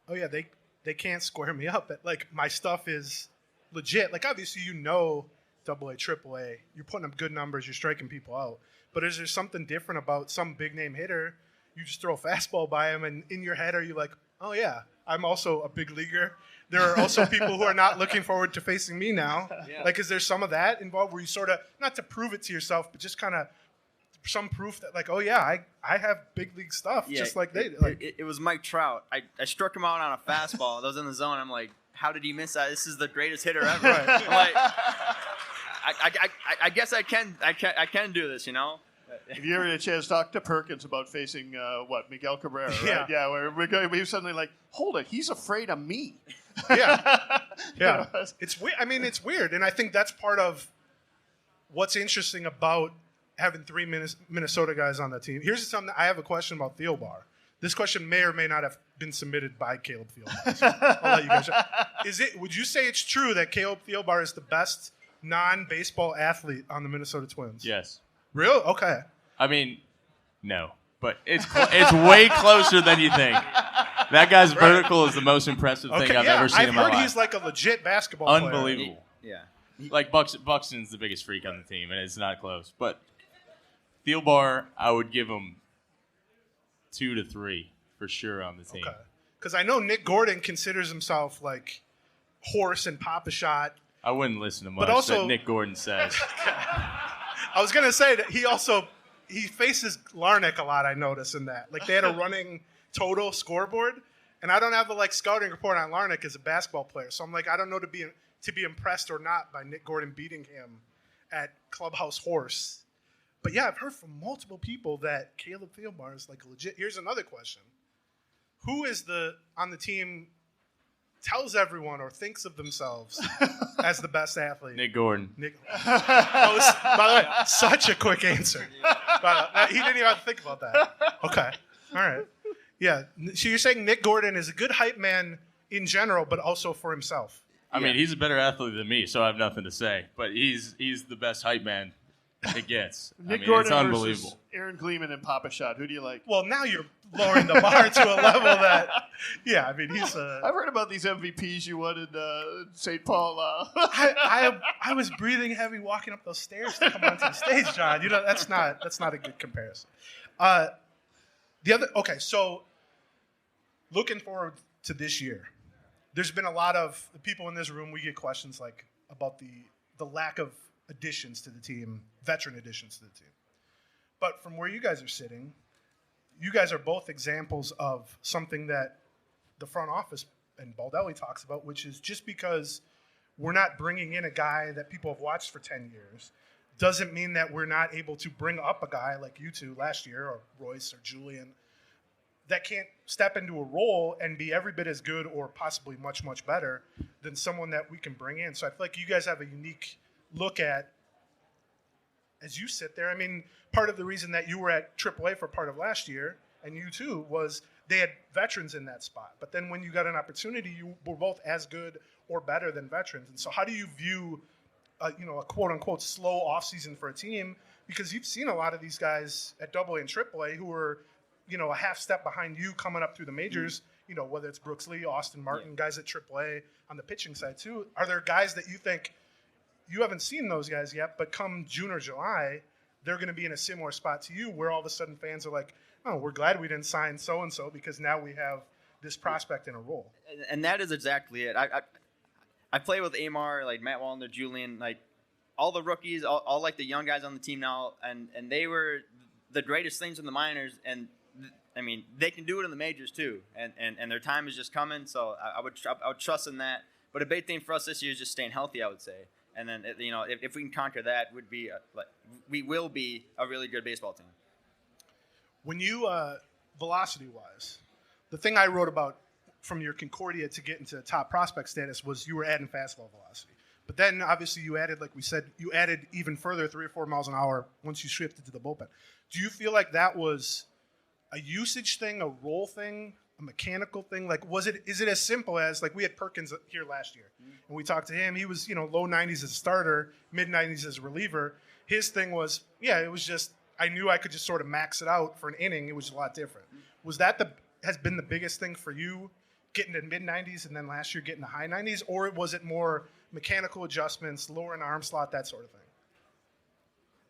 C: oh, yeah, they can't square me up. Like, my stuff is legit. Like, obviously, AA, AAA, you're putting up good numbers, you're striking people out. But is there something different about some big-name hitter? You just throw a fastball by him, and in your head, are you like, oh, yeah, I'm also a big leaguer. There are also people who are not looking forward to facing me now. Yeah. Like, is there some of that involved where you sort of, not to prove it to yourself, but just kind of some proof that, like, oh, yeah, I have big league stuff, just like they do. Like,
D: it was Mike Trout. I struck him out on a fastball. That was in the zone. I'm like, how did he miss that? This is the greatest hitter ever. Right. I'm like, I guess I can do this,
B: Have you ever had a chance to talk to Perkins about facing Miguel Cabrera? Right? Yeah, where we suddenly like, hold it, he's afraid of me.
C: Yeah, yeah. It's weird. I mean, it's weird, and I think that's part of what's interesting about having three Minnesota guys on the team. Here's something. I have a question about Thielbar. This question may or may not have been submitted by Caleb Thielbar. So I'll let you guys know. Would you say it's true that Caleb Thielbar is the best non-baseball athlete on the Minnesota Twins?
E: Yes.
C: Really? Okay.
E: I mean, no, but it's way closer than you think. That guy's vertical is the most impressive thing I've ever seen in my life.
C: I've heard he's like a legit basketball player.
E: Unbelievable. Yeah. Like Buxton's the biggest freak on the team, and it's not close. But Thielbar, I would give him 2 to 3 for sure on the team. Okay.
C: Because I know Nick Gordon considers himself like horse and pop-a-shot.
E: I wouldn't listen to much that Nick Gordon says.
C: I was going to say that he faces Larnach a lot, I notice in that. Like, they had a running total scoreboard, and I don't have the scouting report on Larnach as a basketball player. So I'm like, I don't know to be impressed or not by Nick Gordon beating him at Clubhouse Horse. But yeah, I've heard from multiple people that Caleb Thielbar is like legit. Here's another question. Who is on the team tells everyone or thinks of themselves as the best athlete?
E: Nick Gordon.
C: By the way, such a quick answer. He didn't even have to think about that. Okay. All right. Yeah. So you're saying Nick Gordon is a good hype man in general, but also for himself.
E: I mean, he's a better athlete than me, so I have nothing to say. But he's the best hype man it gets.
B: Nick Gordon, it's unbelievable. Versus Aaron Gleeman and Papa Shot. Who do you like?
C: Well, now you're lowering the bar to a level that, yeah, I mean, he's.
B: I've heard about these MVPs you won in St. Paul.
C: I was breathing heavy walking up those stairs to come onto the stage, John. That's not a good comparison. So looking forward to this year, there's been a lot of the people in this room. We get questions like about the lack of additions to the team, veteran additions to the team. But from where you guys are sitting, you guys are both examples of something that the front office and Baldelli talks about, which is just because we're not bringing in a guy that people have watched for 10 years doesn't mean that we're not able to bring up a guy like you two last year, or Royce or Julian, that can't step into a role and be every bit as good or possibly much, much better than someone that we can bring in. So I feel like you guys have a unique look at, as you sit there. I mean, part of the reason that you were at AAA for part of last year, and you too, was they had veterans in that spot. But then when you got an opportunity, you were both as good or better than veterans. And so how do you view a quote-unquote slow offseason for a team? Because you've seen a lot of these guys at AA and AAA who are, a half step behind you coming up through the majors, whether it's Brooks Lee, Austin Martin, guys at AAA on the pitching side too. Are there guys that you think you haven't seen those guys yet, but come June or July, they're going to be in a similar spot to you where all of a sudden fans are like, oh, we're glad we didn't sign so-and-so because now we have this prospect in a role.
D: And that is exactly it. I play with Amar, like Matt Wallner, Julian, like all the rookies, all like the young guys on the team now, and they were the greatest things in the minors, and I mean, they can do it in the majors too, and their time is just coming, so I would trust in that. But a big thing for us this year is just staying healthy, I would say. And then, if we can conquer that, we will be a really good baseball team.
C: When you, velocity-wise, the thing I wrote about from your Concordia to get into top prospect status was you were adding fastball velocity. But then, obviously, you added, like we said, you added even further 3 or 4 miles an hour once you shifted to the bullpen. Do you feel like that was a usage thing, a role thing, a mechanical thing? Like, is it as simple as, like, we had Perkins here last year, and we talked to him. He was, low 90s as a starter, mid 90s as a reliever. His thing was, it was just, I knew I could just sort of max it out for an inning. It was a lot different. Was that has been the biggest thing for you, getting to mid 90s and then last year getting to high 90s, or was it more mechanical adjustments, lower an arm slot, that sort of thing?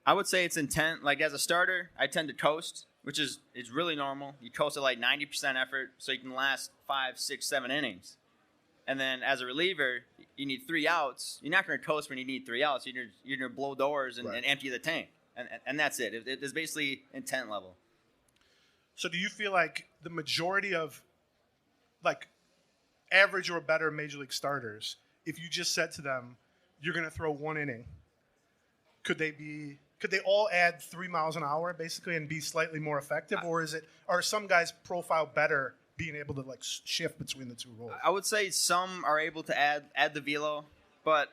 D: I would say it's intent. Like, as a starter, I tend to coast, which is really normal. You coast at like 90% effort so you can last 5, 6, 7 innings. And then as a reliever, you need 3 outs. You're not going to coast when you need 3 outs. You're going to blow doors and empty the tank. And that's it. It's basically intent level.
C: So do you feel like the majority of, like, average or better Major League starters, if you just said to them, you're going to throw 1 inning, could they all add 3 miles an hour basically and be slightly more effective, or are some guys profile better being able to, like, shift between the 2 roles?
D: I would say some are able to add the velo, but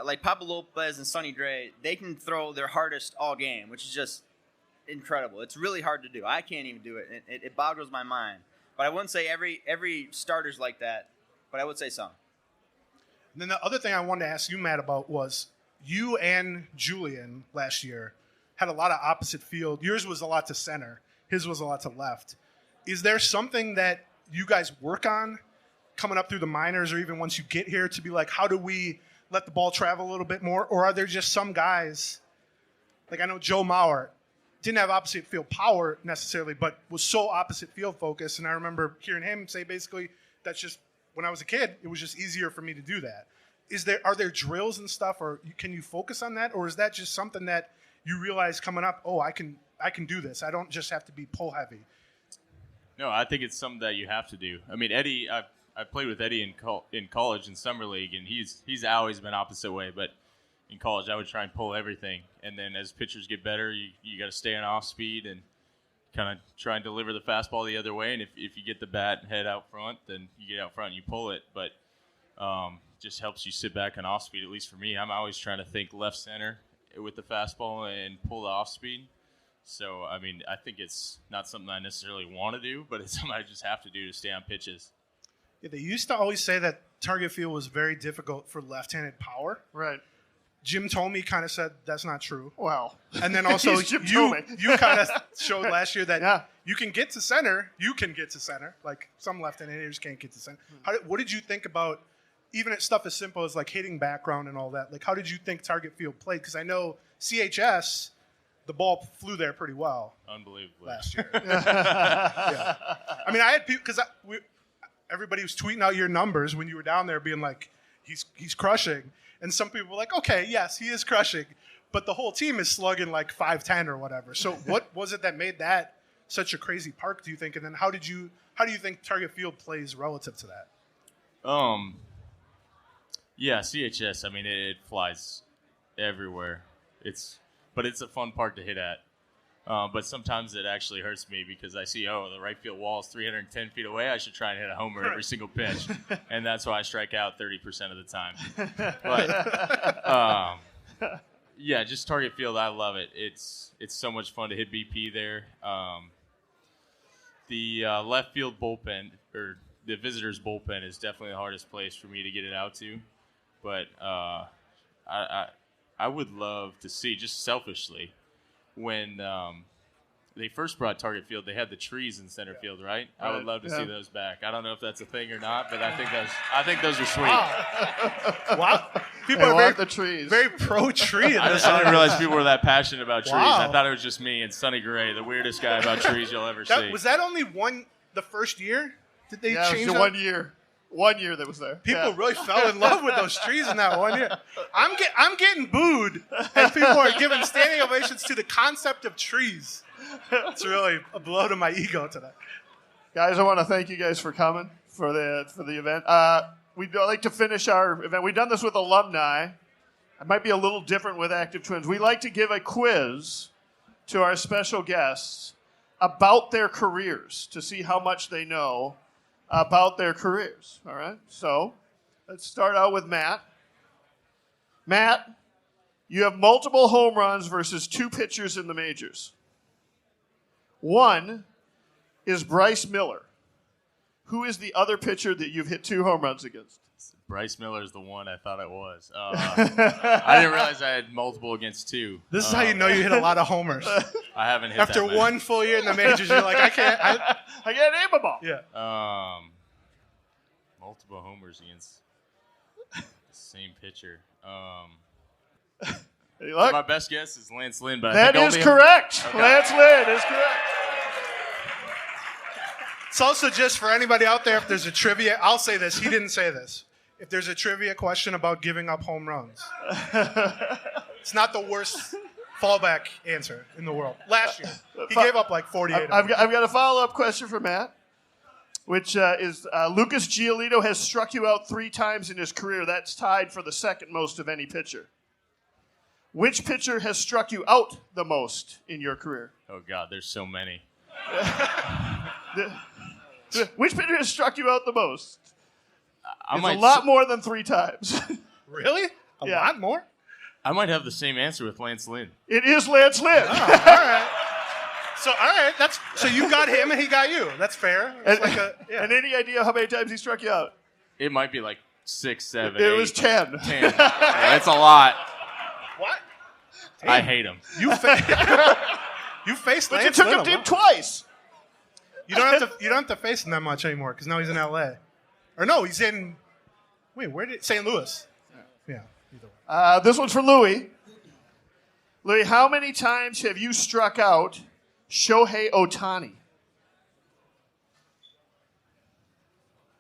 D: like Pablo Lopez and Sonny Gray, they can throw their hardest all game, which is just incredible. It's really hard to do. I can't even do it. It boggles my mind. But I wouldn't say every starter's like that, but I would say some.
C: And then the other thing I wanted to ask you, Matt, about was you and Julian last year had a lot of opposite field. Yours was a lot to center. His was a lot to left. Is there something that you guys work on coming up through the minors or even once you get here to be like, how do we let the ball travel a little bit more? Or are there just some guys, like I know Joe Mauer, didn't have opposite field power necessarily, but was so opposite field focused. And I remember hearing him say basically, that's just, when I was a kid, it was just easier for me to do that. Are there drills and stuff, or can you focus on that? Or is that just something that you realize coming up, I can do this. I don't just have to be pull heavy.
E: No, I think it's something that you have to do. I mean, Eddie, I played with Eddie in college in summer league, and he's always been opposite way, but in college, I would try and pull everything. And then as pitchers get better, you got to stay on off speed and kind of try and deliver the fastball the other way. And if you get the bat and head out front, then you get out front and you pull it. But just helps you sit back on off speed, at least for me. I'm always trying to think left center with the fastball and pull the off speed. So, I mean, I think it's not something I necessarily want to do, but it's something I just have to do to stay on pitches.
C: Yeah, they used to always say that target field was very difficult for left-handed power.
B: Right.
C: Jim Thome kind of said that's not true.
B: Well,
C: and then also you kind of showed last year that you can get to center. You can get to center. Like some left-handed hitters can't get to center. What did you think about even at stuff as simple as like hitting background and all that? Like, how did you think target field played? Because I know CHS, the ball flew there pretty well.
E: Unbelievably.
C: Last year. Yeah. I mean, I had people because everybody was tweeting out your numbers when you were down there, being like, he's crushing. And some people were like, okay, yes, he is crushing, but the whole team is slugging like 510 or whatever. So what was it that made that such a crazy park, do you think? And then how do you think target field plays relative to that?
E: Yeah, CHS, I mean, it flies everywhere. But it's a fun park to hit at. But sometimes it actually hurts me because I see, the right field wall is 310 feet away. I should try and hit a homer every single pitch. And that's why I strike out 30% of the time. But, yeah, just target field, I love it. It's so much fun to hit BP there. The left field bullpen, or the visitors' bullpen, is definitely the hardest place for me to get it out to. But I would love to see, just selfishly, when they first brought target field, they had the trees in center field, right? I would love to see those back. I don't know if that's a thing or not, but I think those are sweet.
C: Wow. People are
B: the trees.
C: very pro-tree in this.
E: I didn't realize people were that passionate about trees. I thought it was just me and Sonny Gray, the weirdest guy about trees you'll ever see.
C: Was that only the first year? Did they change
B: it was 1 year. 1 year that was there.
C: People really fell in love with those trees in that 1 year. I'm getting booed, and people are giving standing ovations to the concept of trees. It's really a blow to my ego today.
B: Guys, I want to thank you guys for coming for the event. We'd like to finish our event. We've done this with alumni. It might be a little different with Active Twins. We like to give a quiz to our special guests about their careers to see how much they know about their careers. All right? So let's start out with Matt. Matt, you have multiple home runs versus 2 pitchers in the majors. One is Bryce Miller. Who is the other pitcher that you've hit 2 home runs against?
E: Bryce Miller is the one I thought it was. I didn't realize I had multiple against 2.
C: This is how you know you hit a lot of homers.
E: I haven't hit
C: After
E: that many.
C: 1 full year in the majors, you're like, I can't
B: name them all.
C: Yeah.
E: Multiple homers against the same pitcher.
B: Any luck?
E: My best guess is Lance Lynn, but
B: That
E: I think
B: is
E: only
B: correct.
E: Okay.
B: Lance Lynn is correct.
C: It's also just for anybody out there, if there's a trivia, I'll say this. He didn't say this. If there's a trivia question about giving up home runs, it's not the worst fallback answer in the world. Last year, he gave up like 48.
B: I've got a follow-up question for Matt, which is Lucas Giolito has struck you out 3 times in his career. That's tied for the second most of any pitcher. Which pitcher has struck you out the most in your career?
E: Oh, God, there's so many.
B: Which pitcher has struck you out the most?
E: I
B: It's
E: might
B: a lot more than 3 times.
C: Really? A
B: Yeah.
C: lot more?
E: I might have the same answer with Lance Lynn.
B: It is Lance Lynn.
C: Oh, all right. So you got him and he got you. That's fair. It's
B: And,
C: like a,
B: and any idea how many times he struck you out?
E: It might be like 6, 7,
B: It
E: 8,
B: was 10.
E: 10. Yeah, that's a lot.
C: What?
E: I hate him.
C: You faced
B: But you
C: Lance
B: took
C: Lynn.
B: him twice.
C: You don't have to face him that much anymore because now he's in L.A. Or no, he's in. Wait, where did St. Louis? Yeah. Either way.
B: This one's for Louie. Louie, how many times have you struck out Shohei Ohtani?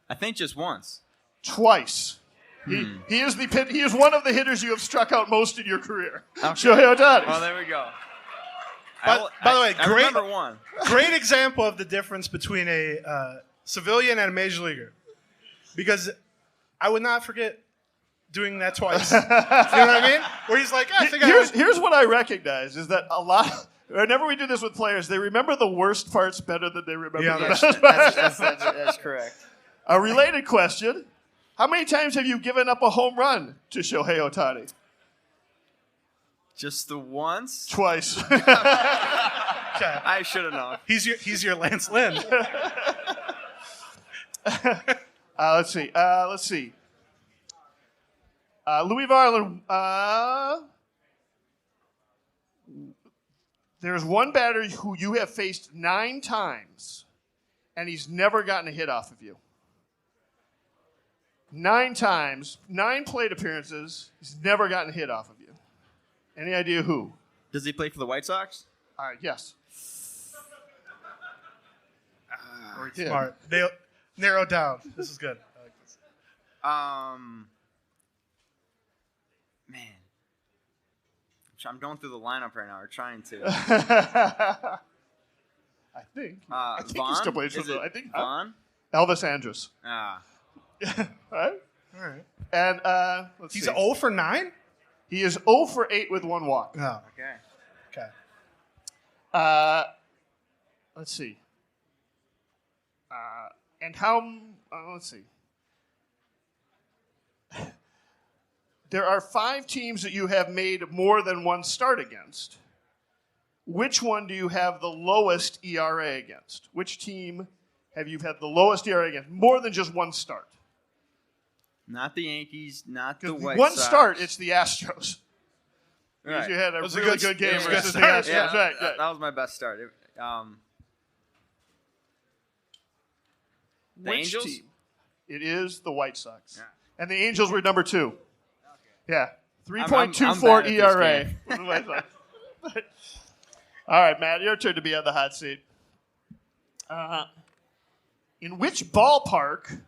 D: I think just once.
B: Twice. He is one of the hitters you have struck out most in your career.
D: Okay.
B: Shohei Ohtani.
D: Well, there we go.
C: By the way,
D: I
C: great-
D: remember one.
C: Great example of the difference between a civilian and a major leaguer. Because I would not forget doing that twice. You know what I mean? Where he's like, I think
B: Here's what I recognize is that a lot. Whenever we do this with players, they remember the worst parts better than they remember the
C: Yes,
B: best parts.
D: That's correct.
B: A related question. How many times have you given up a home run to Shohei Ohtani?
D: Just the once?
B: Twice.
C: Okay.
D: I should have known.
C: He's your Lance Lynn.
B: Let's see. Louie Varland. There's one batter who you have faced 9 times, and he's never gotten a hit off of you. 9 times, 9 plate appearances, he's never gotten a hit off of you. Any idea who?
D: Does he play for the White Sox?
B: Yes. Or he did.
C: Smart. They narrow down. This is good. I like this.
D: Man. I'm going through the lineup right now. We're trying to.
B: I think
D: Vaughn?
B: he still plays for
D: Is
B: the.
D: it
B: I think
D: Vaughn?
B: Elvis Andrus.
D: Ah.
B: Right?
C: All right.
B: And let's
C: He's
B: see.
C: 0 for 9?
B: He is 0 for 8 with 1 walk.
C: Oh,
D: Okay.
C: okay.
B: Let's see. And how? Let's see. There are 5 teams that you have made more than 1 start against. Which one do you have the lowest ERA against? Which team have you had the lowest ERA against? More than just 1 start.
D: Not the Yankees, not the
B: 'Cause
D: White
B: one
D: Sox.
B: start, it's the Astros. Because
D: Right.
B: you had a
C: was a
B: really
C: good-
B: good game
C: it was a good
B: versus the
C: start.
B: Astros.
D: Yeah,
B: Right,
D: that was my best start. The
B: Which
D: Angels?
B: team? It is the White Sox.
D: Yeah.
B: And the Angels were number 2.
D: Okay.
B: Yeah.
D: I'm
B: 3.24
D: bad at this
B: ERA.
D: game.
B: for the White Sox. All right, Matt, your turn to be on the hot seat. In which ballpark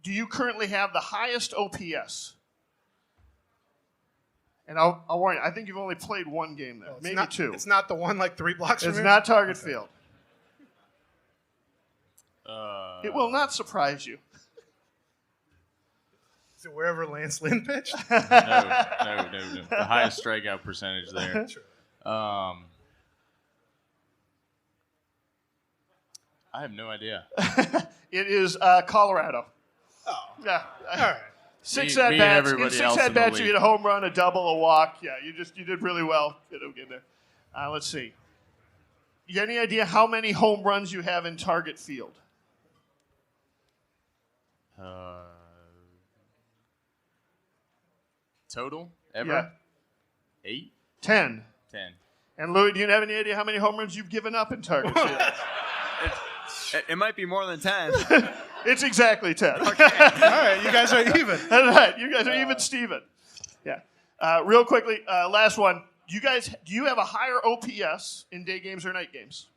B: do you currently have the highest OPS? And I'll warn you, I think you've only played 1 game there,
C: It's
B: maybe
C: not,
B: 2.
C: It's not the one like 3 blocks from
B: It's
C: here?
B: not Target Field.
E: Uh,
B: It will not surprise you.
C: Is it wherever Lance Lynn pitched?
E: No. The highest strikeout percentage there. I have no idea.
B: It is Colorado.
C: Oh,
B: Yeah.
C: all right.
B: Six
E: Me
B: at
E: and
B: bats.
E: everybody
B: In 6
E: else
B: at
E: in the
B: bats, you
E: league.
B: hit a home run, a double, a walk. Yeah, you did really well. It'll get there. Let's see. You any idea how many home runs you have in Target Field?
E: Total ever?
B: Yeah.
E: 8?
B: 10.
E: 10.
B: And Louie, do you have any idea how many home runs you've given up in Target Field?
D: It might be more than 10.
B: It's exactly 10.
C: All right, you guys are even.
B: That's right. You guys are even Steven. Yeah. Real quickly, last one. Do you have a higher OPS in day games or night games?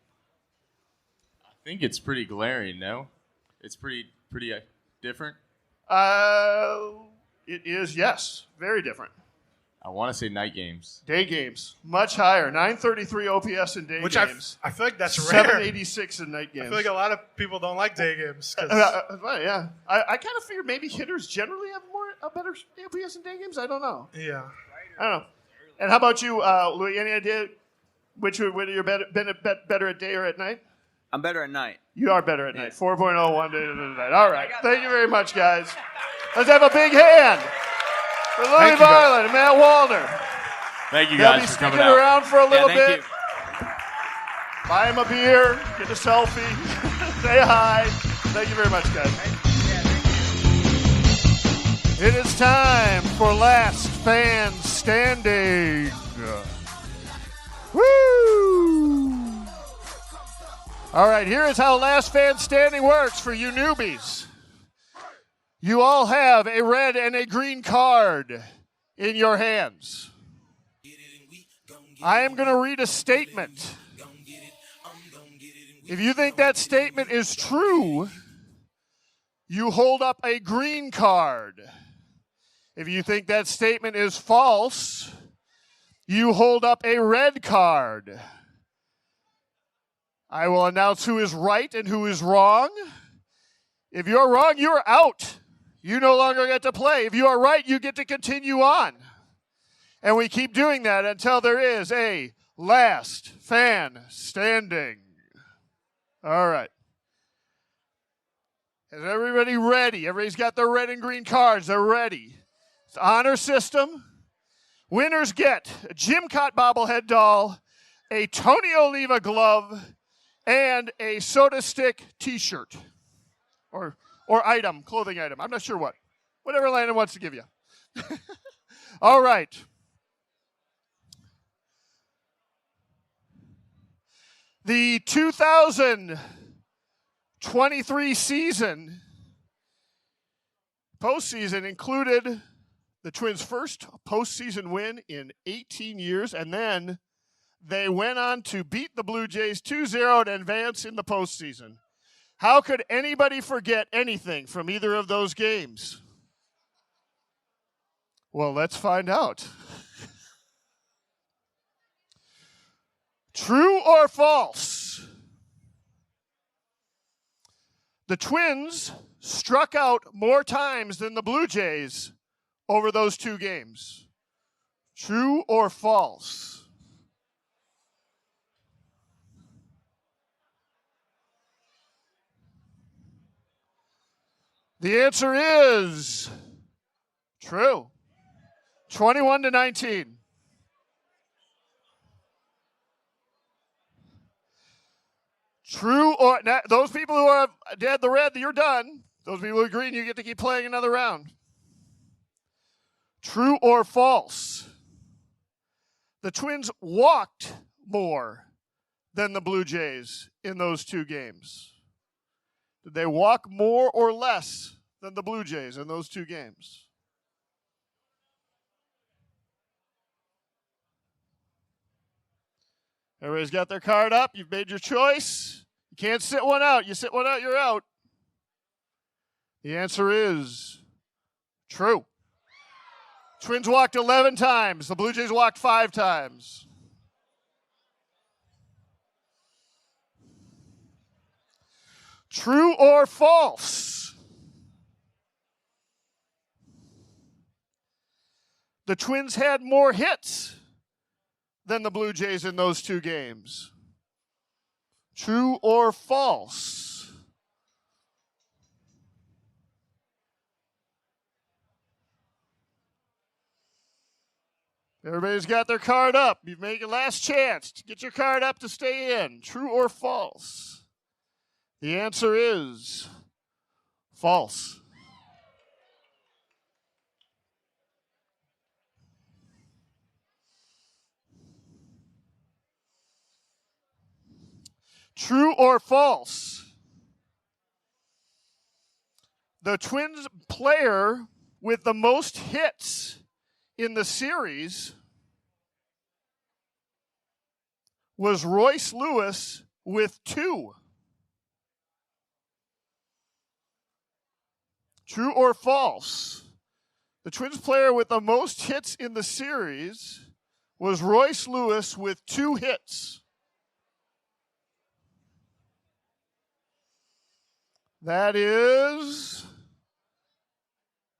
E: I think it's pretty glaring, no? It's pretty different.
B: It is, yes. Very different.
E: I want to say night games.
B: Day games. Much higher. 933 OPS in day
C: Which
B: games.
C: I feel like that's rare.
B: 786 in night games.
C: I feel like a lot of people don't like day games. 'Cause
B: Right, yeah. I kind of figured maybe hitters generally have a better OPS in day games. I don't know.
C: yeah.
B: I don't know. And how about you, Louis? Any idea whether you're better at day or at night?
D: I'm better at night.
B: You are better at night. 4.0 one day to the night. All right. Thank you very much, guys. Let's have a big hand for Louie
C: Thank you, guys.
B: Varland and Matt Wallner.
E: Thank you
B: They'll
E: guys
B: be
E: for
B: sticking
E: coming out.
B: around for a little
D: thank
B: bit.
D: you.
B: Buy him a beer, get a selfie, say hi. Thank you very much, guys. It is time for Last Fan Standing. Woo! All right, here is how Last Fan Standing works for you newbies. You all have a red and a green card in your hands. I am going to read a statement. If you think that statement is true, you hold up a green card. If you think that statement is false, you hold up a red card. I will announce who is right and who is wrong. If you're wrong, you're out. You no longer get to play. If you are right, you get to continue on. And we keep doing that until there is a last fan standing. All right. Is everybody ready? Everybody's got their red and green cards. They're ready. It's honor system. Winners get a Jim Cott bobblehead doll, a Tony Oliva glove, and a Soda Stick t-shirt. Or item, clothing item. I'm not sure what. Whatever Landon wants to give you. All right. The 2023 season, postseason, included the Twins' first postseason win in 18 years, and then they went on to beat the Blue Jays 2-0 and advance in the postseason. How could anybody forget anything from either of those games? Well, let's find out. True or false? The Twins struck out more times than the Blue Jays over those two games. True or false? The answer is true. 21-19. True or not, those people who are dead the red, you're done. Those people who are green, you get to keep playing another round. True or false? The Twins walked more than the Blue Jays in those two games. Did they walk more or less than the Blue Jays in those two games? Everybody's got their card up. You've made your choice. You can't sit one out. You sit one out, you're out. The answer is true. Twins walked 11 times. The Blue Jays walked 5 times. True or false? The Twins had more hits than the Blue Jays in those two games. True or false? Everybody's got their card up. You make a last chance to get your card up to stay in. True or false? The answer is false. True or false? The Twins player with the most hits in the series was Royce Lewis with 2. True or false? The Twins player with the most hits in the series was Royce Lewis with 2 hits. That is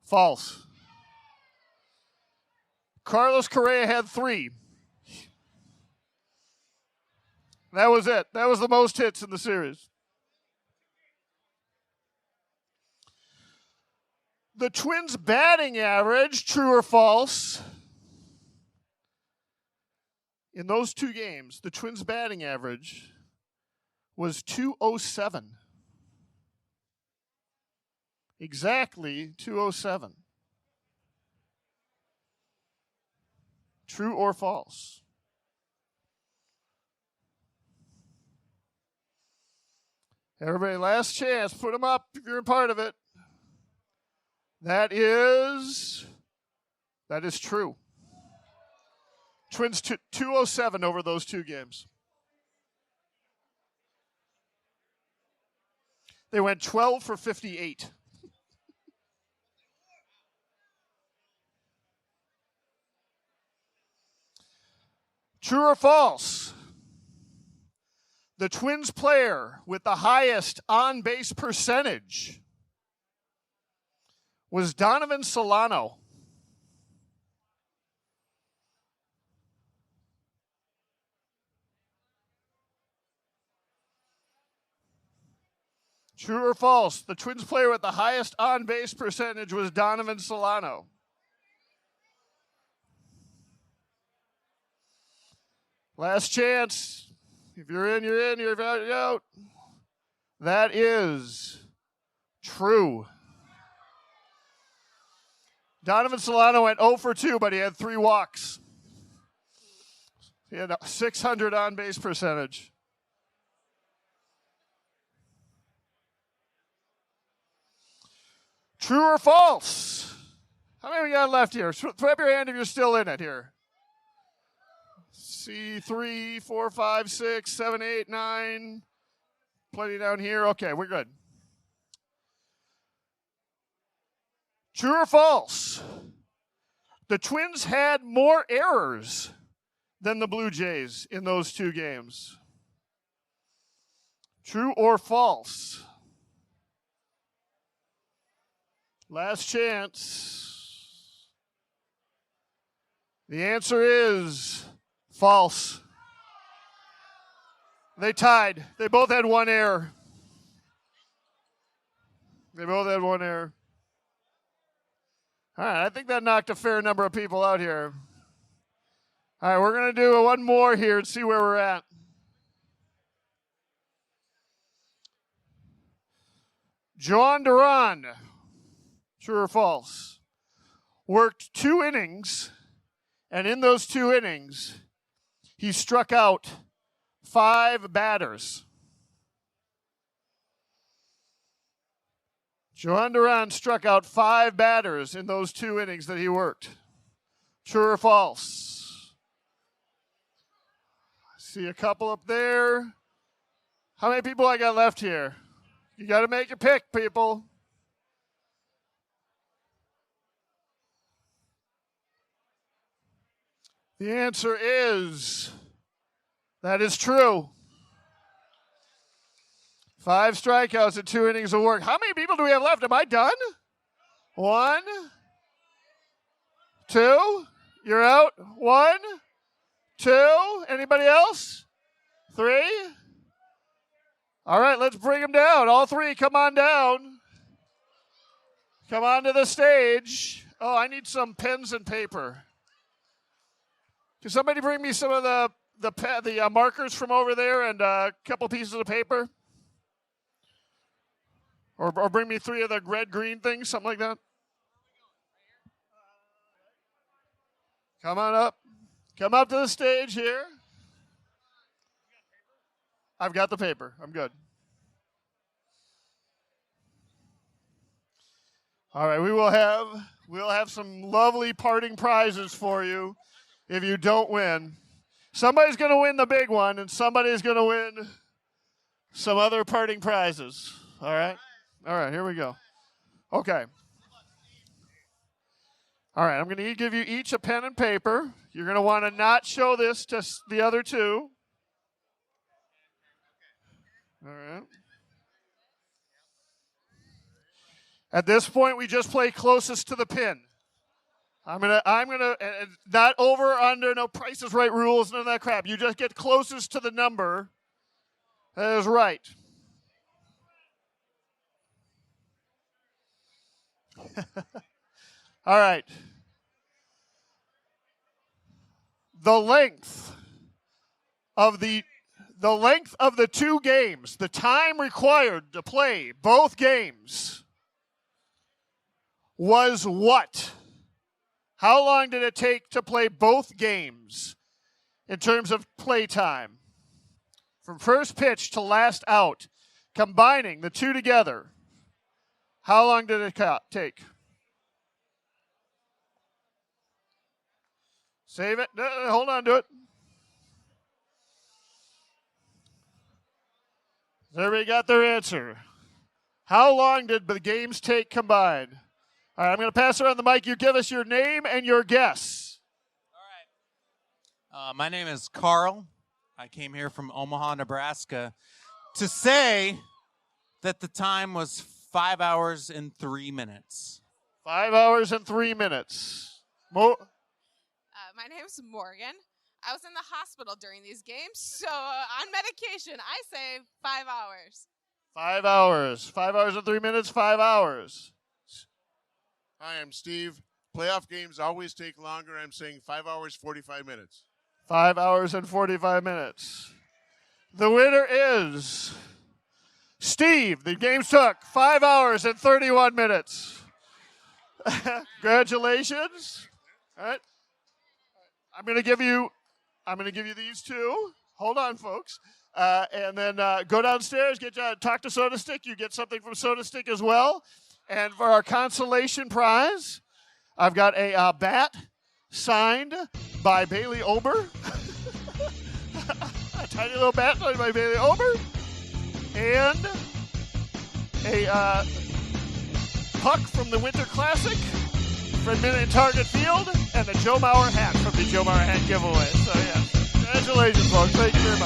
B: false. Carlos Correa had 3. That was it. That was the most hits in the series. The Twins' batting average, true or false? In those 2 games, the Twins' batting average was .207. Exactly .207. True or false? Everybody, last chance. Put them up if you're a part of it. That is true. Twins 207 over those 2 games. They went 12 for 58. True or false? The Twins player with the highest on-base percentage was Donovan Solano. True or false? The Twins player with the highest on-base percentage was Donovan Solano. Last chance. If you're in, you're in. You're out, you're out. That is true. Donovan Solano went 0 for 2, but he had 3 walks. He had a 600 on-base percentage. True or false? How many we got left here? Throw up your hand if you're still in it here. See, 3, 4, 5, 6, 7, 8, 9. Plenty down here. Okay, we're good. True or false? The Twins had more errors than the Blue Jays in those 2 games. True or false? Last chance. The answer is false. They tied. They both had 1 error. They both had 1 error. All right, I think that knocked a fair number of people out here. All right, we're going to do 1 more here and see where we're at. John Duran, true or false, worked 2 innings, and in those 2 innings, he struck out 5 batters. Joan Duran struck out 5 batters in those 2 innings that he worked. True or false? I see a couple up there. How many people I got left here? You got to make your pick, people. The answer is, that is true. 5 strikeouts and 2 innings of work. How many people do we have left? Am I done? 1, 2. You're out. 1, 2. Anybody else? 3. All right, let's bring them down. All 3, come on down. Come on to the stage. Oh, I need some pens and paper. Can somebody bring me some of the markers from over there and a couple pieces of paper? Or bring me 3 of the red-green things, something like that. Come on up. Come up to the stage here. I've got the paper. I'm good. All right, we'll have some lovely parting prizes for you if you don't win. Somebody's going to win the big one, and somebody's going to win some other parting prizes. All right? All right, here we go. Okay. All right, I'm going to give you each a pen and paper. You're going to want to not show this to the other two. All right. At this point, we just play closest to the pin. I'm gonna, not over, under, no Price is Right rules, none of that crap. You just get closest to the number that is right. All right. The length of the 2 games, the time required to play both games was what? How long did it take to play both games in terms of play time? From first pitch to last out, combining the 2 together, how long did it take? Save it. No, hold on to it. Everybody got their answer. How long did the games take combined? All right, I'm going to pass around the mic. You give us your name and your guess.
F: All right. My name is Carl. I came here from Omaha, Nebraska, to say that the time was 5 hours and 3 minutes.
B: 5 hours and 3 minutes.
G: My name's Morgan. I was in the hospital during these games, so on medication, I say 5 hours.
B: 5 hours. 5 hours and 3 minutes, 5 hours.
H: Hi, I'm Steve. Playoff games always take longer. I'm saying 5 hours, 45 minutes.
B: 5 hours and 45 minutes. The winner is Steve. The games took 5 hours and 31 minutes. Congratulations. All right. I'm going to give you these 2. Hold on, folks. And then go downstairs, talk to Soda Stick. You get something from Soda Stick as well. And for our consolation prize, I've got a bat signed by Bailey Ober. A tiny little bat signed by Bailey Ober. And a puck from the Winter Classic from Minute Target Field, and the Joe Mauer hat from the Joe Mauer hat giveaway. So, yeah, congratulations, folks. Thank you very much.